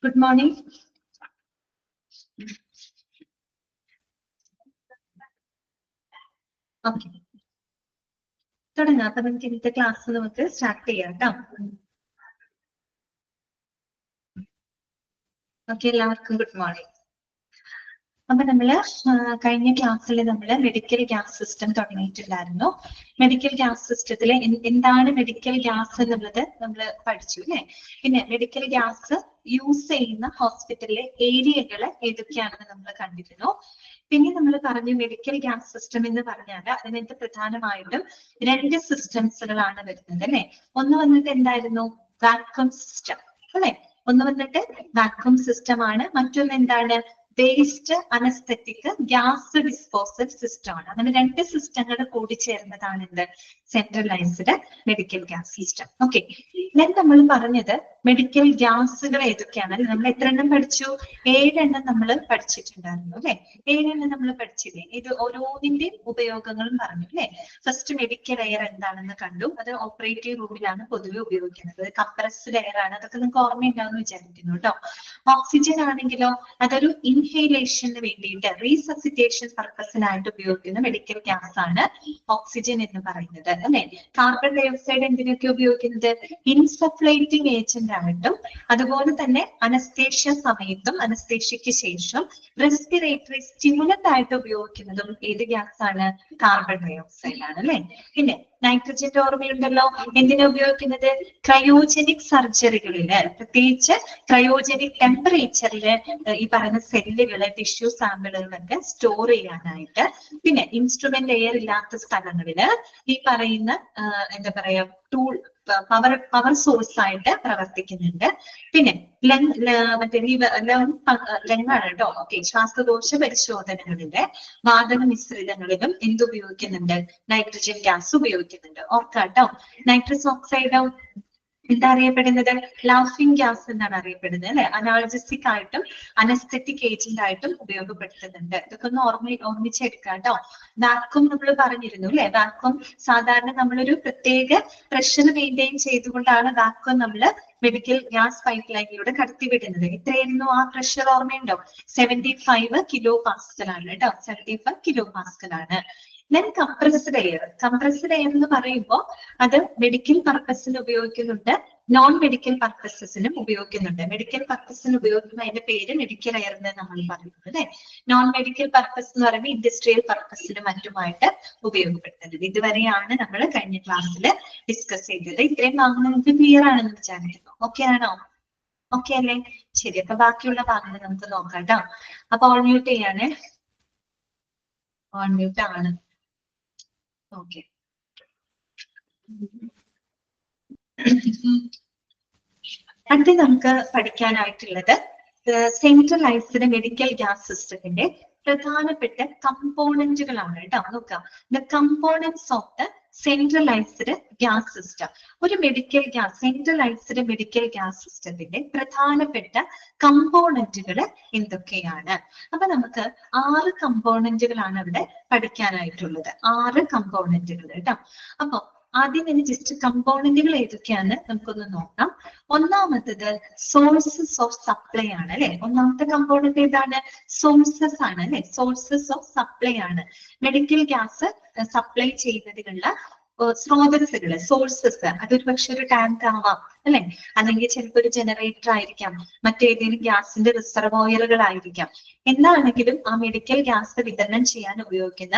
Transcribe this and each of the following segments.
Good morning. Okay. തുടങ്ങാം. അപ്പൊ നമുക്ക് ഇന്നത്തെ ക്ലാസ് നമുക്ക് സ്റ്റാർട്ട് ചെയ്യാം കേട്ടോ. ഓക്കെ, എല്ലാവർക്കും ഗുഡ് മോർണിംഗ്. അപ്പൊ നമ്മള് കഴിഞ്ഞ ക്ലാസ്സിൽ നമ്മള് മെഡിക്കൽ ഗ്യാസ് സിസ്റ്റം തുടങ്ങിയിട്ടുണ്ടായിരുന്നു. മെഡിക്കൽ ഗ്യാസ് സിസ്റ്റത്തില് എന്താണ് മെഡിക്കൽ ഗ്യാസ് എന്നുള്ളത് നമ്മൾ പഠിച്ചു അല്ലെ. പിന്നെ മെഡിക്കൽ ഗ്യാസ് യൂസ് ചെയ്യുന്ന ഹോസ്പിറ്റലിലെ ഏരിയകൾ ഏതൊക്കെയാണെന്ന് നമ്മൾ കണ്ടിരുന്നു. പിന്നെ നമ്മൾ പറഞ്ഞു മെഡിക്കൽ ഗ്യാസ് സിസ്റ്റം എന്ന് പറഞ്ഞാൽ അതിനകത്ത് പ്രധാനമായിട്ടും 2 സിസ്റ്റംസുകളാണ് വരുന്നത് അല്ലെ. ഒന്ന് വന്നിട്ട് എന്തായിരുന്നു, വാക്വം സിസ്റ്റം അല്ലെ. ഒന്ന് വന്നിട്ട് വാക്വം സിസ്റ്റം ആണ്. മറ്റൊന്ന് എന്താണ്, waste anaesthetic gas disposal system ആണ്. അങ്ങനെ 2 സിസ്റ്റങ്ങൾ കൂടി ചേർന്നതാണ് എന്ത്, centralised medical gas system. Okay, ഞാൻ നമ്മൾ പറഞ്ഞത് മെഡിക്കൽ ഗ്യാസുകൾ ഏതൊക്കെയാണ്. നമ്മൾ എത്ര എണ്ണം പഠിച്ചു? 7 എണ്ണം നമ്മൾ പഠിച്ചിട്ടുണ്ടായിരുന്നു അല്ലെ. 7 എണ്ണം നമ്മൾ പഠിച്ചില്ലേ. ഇത് ഓരോന്നിന്റെയും ഉപയോഗങ്ങളും പറഞ്ഞു അല്ലെ. ഫസ്റ്റ് മെഡിക്കൽ എയർ എന്താണെന്ന് കണ്ടു. അത് ഓപ്പറേറ്റീവ് റൂമിലാണ് പൊതുവെ ഉപയോഗിക്കുന്നത്. കംപ്രസ്ഡ് എയർ ആണ്. അതൊക്കെ നിങ്ങൾക്ക് ഓർമ്മയുണ്ടാവുമെന്ന് വിചാരിക്കുന്നു കേട്ടോ. ഓക്സിജൻ ആണെങ്കിലോ അതൊരു ഇൻഹേലേഷന് വേണ്ടിയിട്ട് റീസസിറ്റേഷൻ പർപ്പസിനായിട്ട് ഉപയോഗിക്കുന്ന മെഡിക്കൽ ഗ്യാസ് ആണ് ഓക്സിജൻ എന്ന് പറയുന്നത് അല്ലെ. കാർബൺ ഡൈ ഓക്സൈഡ് എന്തിനൊക്കെ ഉപയോഗിക്കുന്നത്, ഇൻസഫ്ലേറ്റിംഗ് ഏജന്റ് ആയിട്ടും അതുപോലെ തന്നെ അനസ്തേഷ്യ സമയത്തും അനസ്തേഷ്യക്ക് ശേഷം റെസ്പിറേറ്ററി സ്റ്റിമുലന്റ് ആയിട്ട് ഉപയോഗിക്കുന്നതും ഏത് ഗ്യാസ് ആണ്, കാർബൺ ഡൈ ഓക്സൈഡ് ആണ് അല്ലെ. പിന്നെ നൈട്രജന്റെ ഓർമ്മയുണ്ടല്ലോ. എന്തിനാ ഉപയോഗിക്കുന്നത്, ക്രയോജനിക് സർജറികളില്, പ്രത്യേകിച്ച് ക്രയോജനിക് ടെമ്പറേച്ചറില് ഈ പറയുന്ന സെല്ലുകള് ടിഷ്യൂ സാമ്പിളുകളൊക്കെ സ്റ്റോർ ചെയ്യാനായിട്ട്. പിന്നെ ഇൻസ്ട്രുമെന്റ് എയർ ഇല്ലാത്ത സ്ഥലങ്ങളില് ഈ പറയുന്ന എന്താ പറയാ ടൂൾ പവർ സോഴ്സ് ആയിട്ട് പ്രവർത്തിക്കുന്നുണ്ട്. പിന്നെ മറ്റേ ലങ്ങാണ് കേട്ടോ. ഓക്കെ, ശ്വാസകോശ പരിശോധനകളിലെ വാതക മിശ്രിതങ്ങളിലും എന്തുപയോഗിക്കുന്നുണ്ട്, നൈട്രജൻ ഗ്യാസ് ഉപയോഗിക്കുന്നുണ്ട്. ഓർക്കാട്ടോ, നൈട്രസ് ഓക്സൈഡോ എന്താ അറിയപ്പെടുന്നത്, ലാഫിംഗ് ഗ്യാസ് എന്നാണ് അറിയപ്പെടുന്നത് അല്ലെ. അനാൾജസിക് ആയിട്ടും അനസ്തെറ്റിക് ഏജന്റ് ആയിട്ടും ഉപയോഗപ്പെടുത്തുന്നുണ്ട്. ഇതൊക്കെ ഒന്ന് ഓർമ്മിച്ചെടുക്കാം കേട്ടോ. വാക്വം നമ്മൾ പറഞ്ഞിരുന്നു അല്ലെ. വാക്വം സാധാരണ നമ്മളൊരു പ്രത്യേക പ്രഷർ മെയിൻറ്റെയിൻ ചെയ്തുകൊണ്ടാണ് വാക്വം നമ്മള് മെഡിക്കൽ ഗ്യാസ് പൈപ്പ് ലൈനിലൂടെ കടത്തിവിടുന്നത്. എത്രയായിരുന്നു ആ പ്രഷർ ഓർമ്മയുണ്ടോ, 75 കിലോ പാസ്കൽ ആണ് കേട്ടോ. 75 കിലോ പാസ്കൽ ആണ്. Then compressed air. Compressed air എന്ന് പറയുമ്പോൾ അത് മെഡിക്കൽ പർപ്പസിന് ഉപയോഗിക്കുന്നുണ്ട്, നോൺ മെഡിക്കൽ പർപ്പസസിനും ഉപയോഗിക്കുന്നുണ്ട്. മെഡിക്കൽ പർപ്പസിന് ഉപയോഗിക്കുന്ന അതിന്റെ പേര് മെഡിക്കൽ എയർ എന്ന് നമ്മൾ പറയുന്നത് അല്ലെ. നോൺ മെഡിക്കൽ പർപ്പസ് എന്ന് പറയുമ്പോൾ ഇൻഡസ്ട്രിയൽ പർപ്പസിനും മറ്റുമായിട്ട് ഉപയോഗപ്പെടുത്തുന്നത്. ഇതുവരെയാണ് നമ്മൾ കഴിഞ്ഞ ക്ലാസ്സിൽ ഡിസ്കസ് ചെയ്തത്. ഇത്രയും ഭാഗങ്ങൾ നമുക്ക് ക്ലിയർ ആണെന്ന് വിചാരിക്കുന്നു. ഓക്കെ ആണോ? ഓക്കെ അല്ലേ? ശരി, അപ്പൊ ബാക്കിയുള്ള ഭാഗങ്ങൾ നമുക്ക് നോക്കാം കേട്ടോ. അപ്പൊ ഓൺ മ്യൂട്ട് ചെയ്യാണ്. ഓൺ മ്യൂട്ട് ആണ്. ഓക്കെ, അടുത്ത് നമുക്ക് പഠിക്കാനായിട്ടുള്ളത് സെൻട്രലൈസ്ഡ് മെഡിക്കൽ ഗ്യാസ് സിസ്റ്റത്തിന്റെ പ്രധാനപ്പെട്ട കമ്പോണന്റുകളാണ് കേട്ടോ. നോക്കാം, the components of the centralised gas system. ഒരു medical gas centralised medical gas സിസ്റ്റത്തിന്റെ പ്രധാനപ്പെട്ട കമ്പോണന്റുകൾ എന്തൊക്കെയാണ്? അപ്പൊ നമുക്ക് 6 കമ്പോണന്റുകളാണ് ഇവിടെ പഠിക്കാനായിട്ടുള്ളത്. 6 കമ്പോണന്റുകൾ കേട്ടോ. അപ്പൊ ആദ്യം തന്നെ ജസ്റ്റ് കമ്പോണന്റുകൾ ഏതൊക്കെയാണ് നമുക്കൊന്ന് നോക്കാം. ഒന്നാമത്തത് സോഴ്സസ് ഓഫ് സപ്ലൈ ആണ് അല്ലെ. ഒന്നാമത്തെ കമ്പോണന്റ് ഏതാണ്, സോഴ്സസ് ആണ് അല്ലെ. സോഴ്സസ് ഓഫ് സപ്ലൈ ആണ്. മെഡിക്കൽ ഗ്യാസ് സപ്ലൈ ചെയ്യുന്നതിനുള്ള സ്രോതസ്സുകള്, സോഴ്സസ്. അതൊരു പക്ഷെ ഒരു ടാങ്ക് ആവാം അല്ലെ, അല്ലെങ്കിൽ ചിലപ്പോൾ ഒരു ജനറേറ്റർ ആയിരിക്കാം, മറ്റേതെങ്കിലും ഗ്യാസിന്റെ റിസർവോയറുകളായിരിക്കാം. എന്താണെങ്കിലും ആ മെഡിക്കൽ ഗ്യാസ് വിതരണം ചെയ്യാൻ ഉപയോഗിക്കുന്ന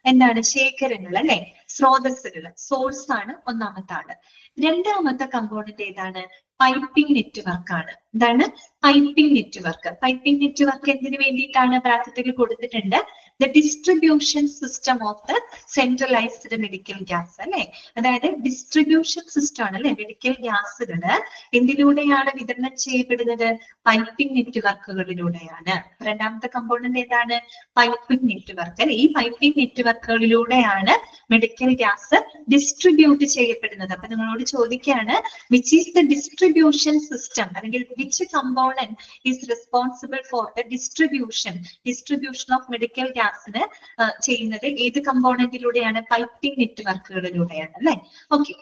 എന്താണ്, ശേഖരങ്ങൾ അല്ലെ, സ്രോതസ്സുകൾ, സോഴ്സ് ആണ് ഒന്നാമത്തെ ആള്. രണ്ടാമത്തെ കമ്പോണന്റ് ഏതാണ്, പൈപ്പിംഗ് നെറ്റ്വർക്ക് ആണ്. എന്താണ്, പൈപ്പിംഗ് നെറ്റ്വർക്ക്. പൈപ്പിംഗ് നെറ്റ്വർക്ക് എന്തിനു വേണ്ടിയിട്ടാണ് ബ്രാക്കറ്റിൽ കൊടുത്തിട്ടുണ്ട്, the distribution system of the centralised medical gas അല്ലെ. അതായത് ഡിസ്ട്രിബ്യൂഷൻ സിസ്റ്റം ആണ് അല്ലെ. മെഡിക്കൽ ഗ്യാസുകള് എന്തിലൂടെയാണ് വിതരണം ചെയ്യപ്പെടുന്നത്, പൈപ്പിംഗ് നെറ്റ്വർക്കുകളിലൂടെയാണ്. രണ്ടാമത്തെ കമ്പോണന്റ് ഏതാണ്, പൈപ്പിംഗ് നെറ്റ്വർക്ക് അല്ലെ. ഈ പൈപ്പിംഗ് നെറ്റ്വർക്കുകളിലൂടെയാണ് മെഡിക്കൽ ഗ്യാസ് ഡിസ്ട്രിബ്യൂട്ട് ചെയ്യപ്പെടുന്നത്. അപ്പൊ നിങ്ങളോട് ചോദിക്കുകയാണ്, which is the distribution system, അല്ലെങ്കിൽ which component is responsible for the distribution of medical gas ഗ്യാസിന് ചെയ്യുന്നത് ഏത് കമ്പോണന്റിലൂടെയാണ്? പൈപ്പിംഗ് നെറ്റ്വർക്കുകളിലൂടെയാണ് അല്ലെ. ഓക്കെ,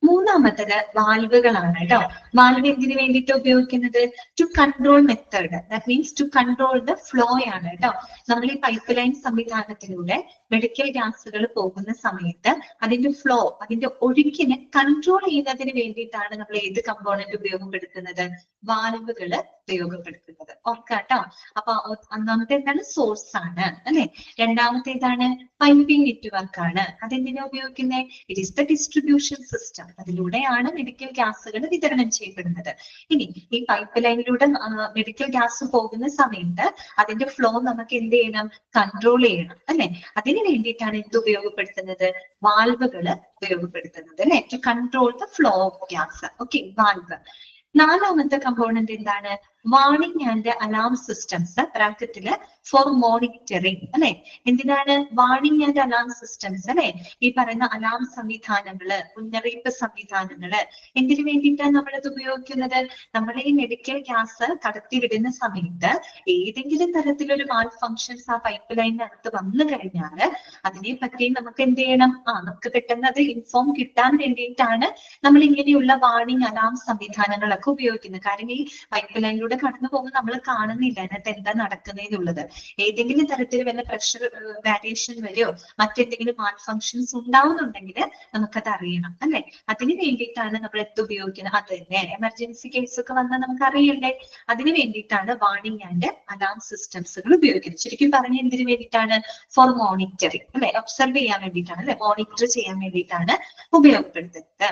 മൂന്നാമത്തത് വാൽവുകളാണ് കേട്ടോ. വാൽവ് എന്തിനു വേണ്ടിയിട്ട് ഉപയോഗിക്കുന്നത്? To control method, that means to control the flow ആണ് കേട്ടോ. നമ്മൾ ഈ പൈപ്പ് ലൈൻ സംവിധാനത്തിലൂടെ മെഡിക്കൽ ഗ്യാസുകൾ പോകുന്ന സമയത്ത് അതിന്റെ ഫ്ലോ, അതിന്റെ ഒഴുക്കിനെ കൺട്രോൾ ചെയ്യുന്നതിന് വേണ്ടിയിട്ടാണ് നമ്മൾ ഏത് കമ്പോണന്റ് ഉപയോഗപ്പെടുത്തുന്നത്? വാൽവുകൾ ഉപയോഗപ്പെടുത്തുന്നത്. ഓർക്കാട്ടോ. അപ്പൊ ഒന്നാമത്തെ എന്താണ്? സോഴ്സ് ആണ് അല്ലെ. രണ്ടാമത്തെ ഏതാണ്? പൈപ്പിംഗ് നെറ്റ്വർക്ക് ആണ്. അതെന്തിനാ ഉപയോഗിക്കുന്നത്? It is the distribution system. അതിലൂടെയാണ് മെഡിക്കൽ ഗ്യാസുകൾ വിതരണം ചെയ്യപ്പെടുന്നത്. ഇനി ഈ പൈപ്പ് ലൈനിലൂടെ മെഡിക്കൽ ഗ്യാസ് പോകുന്ന സമയത്ത് അതിന്റെ ഫ്ലോ നമുക്ക് എന്ത് ചെയ്യണം? കൺട്രോൾ ചെയ്യണം അല്ലെ. അതിന് വേണ്ടിയിട്ടാണ് എന്ത് ഉപയോഗപ്പെടുത്തുന്നത്? വാൽവുകൾ ഉപയോഗപ്പെടുത്തുന്നത് അല്ലെ. To control the flow of gas. Okay, valve. നാലാമത്തെ കമ്പോണന്റ് എന്താണ്? വാർണിംഗ് ആൻഡ് അലാം സിസ്റ്റംസ്, ബ്രാക്കറ്റില് ഫോർ മോണിറ്ററിംഗ് അല്ലെ. എന്തിനാണ് വാർണിംഗ് ആൻഡ് അലാം സിസ്റ്റംസ് അല്ലെ? ഈ പറയുന്ന അലാം സംവിധാനങ്ങള്, മുന്നറിയിപ്പ് സംവിധാനങ്ങള് എന്തിനു വേണ്ടിയിട്ടാണ് നമ്മളത് ഉപയോഗിക്കുന്നത്? നമ്മുടെ ഈ മെഡിക്കൽ ഗ്യാസ് കടത്തിവിടുന്ന സമയത്ത് ഏതെങ്കിലും തരത്തിലൊരു മാൽ ഫങ്ഷൻസ് ആ പൈപ്പ് ലൈനിനകത്ത് വന്നു കഴിഞ്ഞാൽ അതിനെ പറ്റി നമുക്ക് എന്ത് ചെയ്യണം? നമുക്ക് പെട്ടെന്ന് അത് ഇൻഫോം കിട്ടാൻ വേണ്ടിയിട്ടാണ് നമ്മൾ ഇങ്ങനെയുള്ള വാർണിംഗ് അലാം സംവിധാനങ്ങളൊക്കെ ഉപയോഗിക്കുന്നത്. കാരണം ഈ പൈപ്പ് ലൈനിലൂടെ കടന്നു പോകുമ്പോൾ നമ്മൾ കാണുന്നില്ല അതിനകത്ത് എന്താ നടക്കുന്നതെന്നുള്ളത്. ഏതെങ്കിലും തരത്തിൽ വല്ല പ്രഷർ വേരിയേഷൻ വരെയോ മറ്റെന്തെങ്കിലും മാൽ ഫങ്ഷൻസ് ഉണ്ടാവുന്നുണ്ടെങ്കിൽ നമുക്കത് അറിയണം അല്ലെ. അതിന് വേണ്ടിയിട്ടാണ് നമ്മൾ എന്ത് ഉപയോഗിക്കുന്നത്? അത് തന്നെ, എമർജൻസി കേസ് ഒക്കെ വന്നാൽ നമുക്ക് അറിയണ്ടേ. അതിന് വേണ്ടിയിട്ടാണ് വാർണിംഗ് ആൻഡ് അലാം സിസ്റ്റംസുകൾ ഉപയോഗിക്കുന്നത്. ശരിക്കും പറഞ്ഞ എന്തിനു വേണ്ടിയിട്ടാണ്? ഫോർ മോണിറ്ററിംഗ് അല്ലെ, ഒബ്സർവ് ചെയ്യാൻ വേണ്ടിയിട്ടാണ് അല്ലെ, മോണിറ്റർ ചെയ്യാൻ വേണ്ടിയിട്ടാണ് ഉപയോഗപ്പെടുത്തുന്നത്.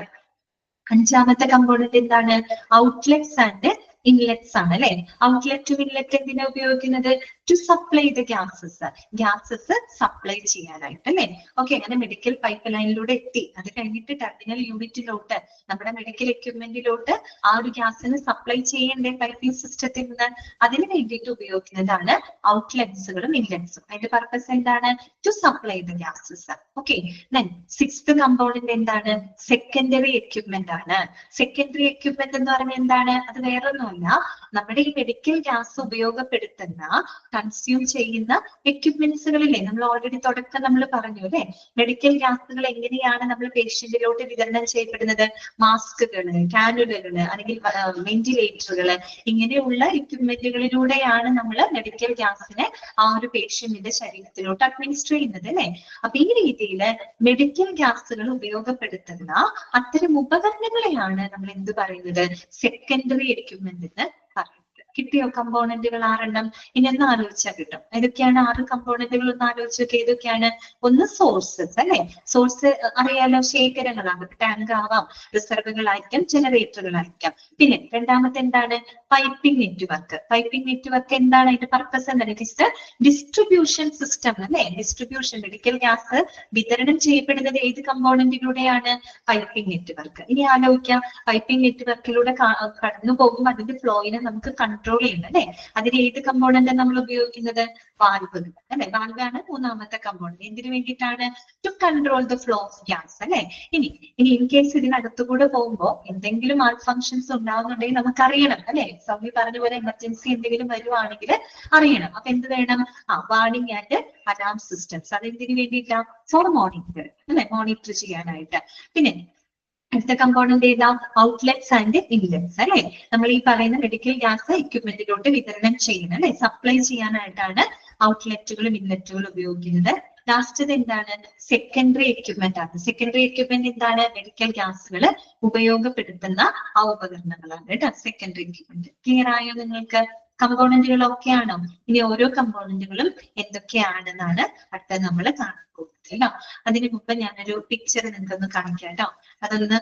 അഞ്ചാമത്തെ കമ്പോണന്റ് എന്താണ്? ഔട്ട്ലെറ്റ്സ് ആൻഡ് ഇൻലെറ്റ്സ് ആണ് അല്ലെ. ഔട്ട്ലെറ്റും ഇൻലെറ്റ് എന്തിനാ ഉപയോഗിക്കുന്നത്? To supply the gases, gases supply ചെയ്യാനായിട്ട് അല്ലെ. ഓക്കെ, അങ്ങനെ മെഡിക്കൽ പൈപ്പ് ലൈനിലൂടെ എത്തി അത് കഴിഞ്ഞിട്ട് ടെർമിനൽ യൂണിറ്റിലോട്ട് നമ്മുടെ മെഡിക്കൽ എക്യുപ്മെന്റിലോട്ട് ആ ഒരു ഗ്യാസിന് സപ്ലൈ ചെയ്യേണ്ടേ പൈപ്പിംഗ് സിസ്റ്റത്തിൽ നിന്ന്. അതിന് വേണ്ടിയിട്ട് ഉപയോഗിക്കുന്നതാണ് ഔട്ട്ലെറ്റ്സുകളും ഇൻലെറ്റ്സും. അതിന്റെ പർപ്പസ് എന്താണ്? To supply the gases. Okay, then sixth component എന്താണ്? സെക്കൻഡറി എക്യുപ്മെന്റ് ആണ്. സെക്കൻഡറി എക്യുപ്മെന്റ് എന്ന് പറഞ്ഞാൽ എന്താണ്? അത് വേറൊന്നുമല്ല, നമ്മുടെ ഈ മെഡിക്കൽ ഗ്യാസ് ഉപയോഗപ്പെടുത്തുന്ന, കൺസ്യൂം ചെയ്യുന്ന എക്യുപ്മെന്റ്സുകളില്ലേ, നമ്മൾ ഓൾറെഡി തുടക്കം നമ്മൾ പറഞ്ഞു അല്ലെ. മെഡിക്കൽ ഗ്യാസുകൾ എങ്ങനെയാണ് നമ്മൾ പേഷ്യന്റിലോട്ട് വിതരണം ചെയ്യപ്പെടുന്നത്? മാസ്കുകള്, കാനുലകള്, അല്ലെങ്കിൽ വെന്റിലേറ്ററുകള്, ഇങ്ങനെയുള്ള എക്യുപ്മെന്റുകളിലൂടെയാണ് നമ്മൾ മെഡിക്കൽ ഗ്യാസിനെ ആ ഒരു പേഷ്യന്റിന്റെ ശരീരത്തിലോട്ട് അഡ്മിനിസ്റ്റർ ചെയ്യുന്നത് അല്ലെ. അപ്പൊ ഈ രീതിയിൽ മെഡിക്കൽ ഗ്യാസുകൾ ഉപയോഗപ്പെടുത്തുന്ന അത്തരം ഉപകരണങ്ങളെയാണ് നമ്മൾ എന്ത് പറയുന്നത്? സെക്കൻഡറി എക്യുപ്മെന്റ് എന്ന് പറയുന്നത്. കിട്ടിയോ കമ്പോണന്റുകൾ 6 ഇനി ഒന്ന് ആലോചിച്ചാൽ കിട്ടും. ഏതൊക്കെയാണ് 6 കമ്പോണന്റുകൾ? ഒന്ന് ആലോചിച്ചൊക്കെ ഏതൊക്കെയാണ്? ഒന്ന് സോഴ്സസ് അല്ലെ. സോഴ്സ് അറിയാലോ, ശേഖരങ്ങളാകും, ടാങ്ക് ആവാം, റിസർവുകളായിരിക്കാം, ജനറേറ്ററുകളായിരിക്കാം. പിന്നെ രണ്ടാമത്തെ എന്താണ്? Piping network. പൈപ്പിംഗ് നെറ്റ്വർക്ക് എന്താണ്? അതിന്റെ പർപ്പസ് എന്താണ്? It is the distribution system അല്ലെ. ഡിസ്ട്രിബ്യൂഷൻ, മെഡിക്കൽ ഗ്യാസ് വിതരണം ചെയ്യപ്പെടുന്നത് ഏത് കമ്പോണന്റിലൂടെയാണ്? Piping network. ഇനി ആലോചിക്കാം, പൈപ്പിംഗ് നെറ്റ്വർക്കിലൂടെ കടന്നു പോകുമ്പോൾ അതിന്റെ ഫ്ലോയിനെ നമുക്ക് കൺട്രോൾ ചെയ്യണം അല്ലെ. അതിന് ഏത് കമ്പോണന്റ് നമ്മൾ ഉപയോഗിക്കുന്നത്? വാൽവുകൾ അല്ലെ. വാൽവാണ് മൂന്നാമത്തെ കമ്പോണന്റ്. എന്തിനു വേണ്ടിയിട്ടാണ്? To control the flow of gas അല്ലെ. ഇനി ഇൻ കേസ് ഇതിനകത്തുകൂടെ പോകുമ്പോൾ എന്തെങ്കിലും മാൽ ഫങ്ഷൻസ് ഉണ്ടാവുന്നുണ്ടെങ്കിൽ നമുക്ക് അറിയണം അല്ലെ. സൗമ്യ പറഞ്ഞ പോലെ എമർജൻസി എന്തെങ്കിലും വരുവാണെങ്കിൽ അറിയണം. അപ്പൊ എന്ത് വേണം? Warning and alarm systems. അതെന്തിനു വേണ്ടിയിട്ടാ? ഫോർ മോണിറ്റർ അല്ലെ, മോണിറ്റർ ചെയ്യാനായിട്ട്. പിന്നെ അടുത്ത കമ്പോണന്റ് ഏതാ? ഔട്ട്ലെറ്റ്സ് ആൻഡ് ഇൻലെറ്റ്സ് അല്ലെ. നമ്മൾ ഈ പറയുന്ന മെഡിക്കൽ ഗ്യാസ് എക്യുപ്മെന്റിലോട്ട് വിതരണം ചെയ്യുന്നത് അല്ലെ, സപ്ലൈ ചെയ്യാനായിട്ടാണ് ഔട്ട്ലെറ്റുകളും ഇൻലെറ്റുകളും ഉപയോഗിക്കുന്നത്. ലാസ്റ്റത് എന്താണ്? സെക്കൻഡറി എക്യുപ്മെന്റ് ആണ്. സെക്കൻഡറി എക്യുപ്മെന്റ് എന്താണ്? മെഡിക്കൽ ഗ്യാസുകൾ ഉപയോഗപ്പെടുത്തുന്ന ആ ഉപകരണങ്ങളാണ് കേട്ടോ, സെക്കൻഡറി എക്യുപ്മെന്റ്. ക്ലിയർ ആയോ നിങ്ങൾക്ക്? കമ്പോണന്റുകൾ ഒക്കെ ആണോ? ഇനി ഓരോ കമ്പോണന്റുകളും എന്തൊക്കെയാണെന്നാണ് അടുത്ത നമ്മൾ കാണാൻ പോകുന്നത് കേട്ടോ. അതിന് മുമ്പ് ഞാനൊരു പിക്ചർ നിങ്ങൾക്കൊന്ന് കാണിക്കാം കേട്ടോ. അതൊന്ന്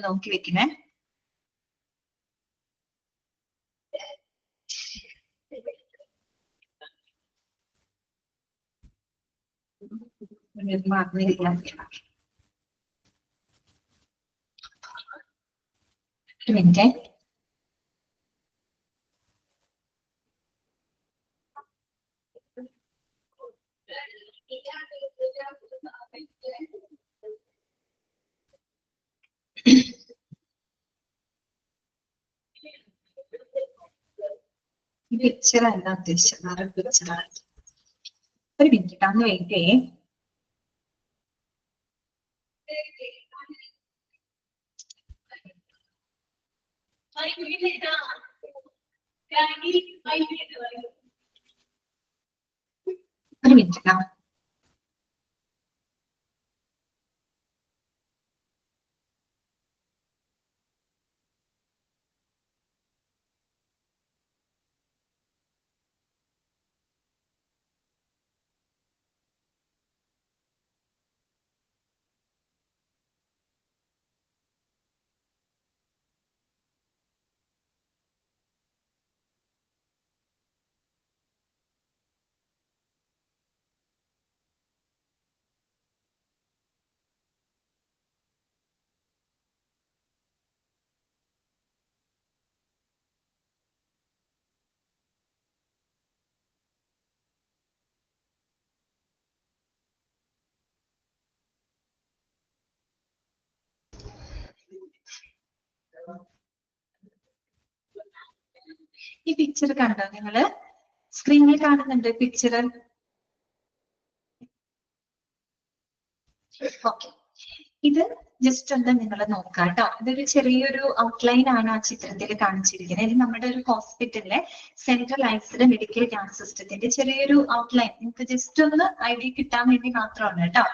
നോക്കി വെക്കണേ. മിനിറ്റ്. ഈ പിക്ചർ അല്ല ഉദ്ദേശിച്ചത്, വേറെ പിക്ചറാണ്. ഒരു മിനിറ്റ് അന്ന് വെയിറ്റ് ചെയ്യേ. ഒരു മിനിറ്റ്. ഈ പിക്ചർ കണ്ടോ നിങ്ങള്? സ്ക്രീനിൽ കാണുന്നുണ്ട് പിക്ചർ? ഓക്കെ, ഇത് ജസ്റ്റ് ഒന്ന് നിങ്ങൾ നോക്കാം കേട്ടോ. ഇതൊരു ചെറിയൊരു ഔട്ട്ലൈൻ ആണ് ആ ചിത്രത്തിൽ കാണിച്ചിരിക്കുന്നത്. ഇത് നമ്മുടെ ഒരു ഹോസ്പിറ്റലിലെ സെൻട്രലൈസ്ഡ് മെഡിക്കൽ ക്യാമ്പ് സിസ്റ്റത്തിന്റെ ചെറിയൊരു ഔട്ട്ലൈൻ നിങ്ങൾക്ക് ജസ്റ്റ് ഒന്ന് ഐഡിയ കിട്ടാൻ വേണ്ടി മാത്രമാണ് കേട്ടോ.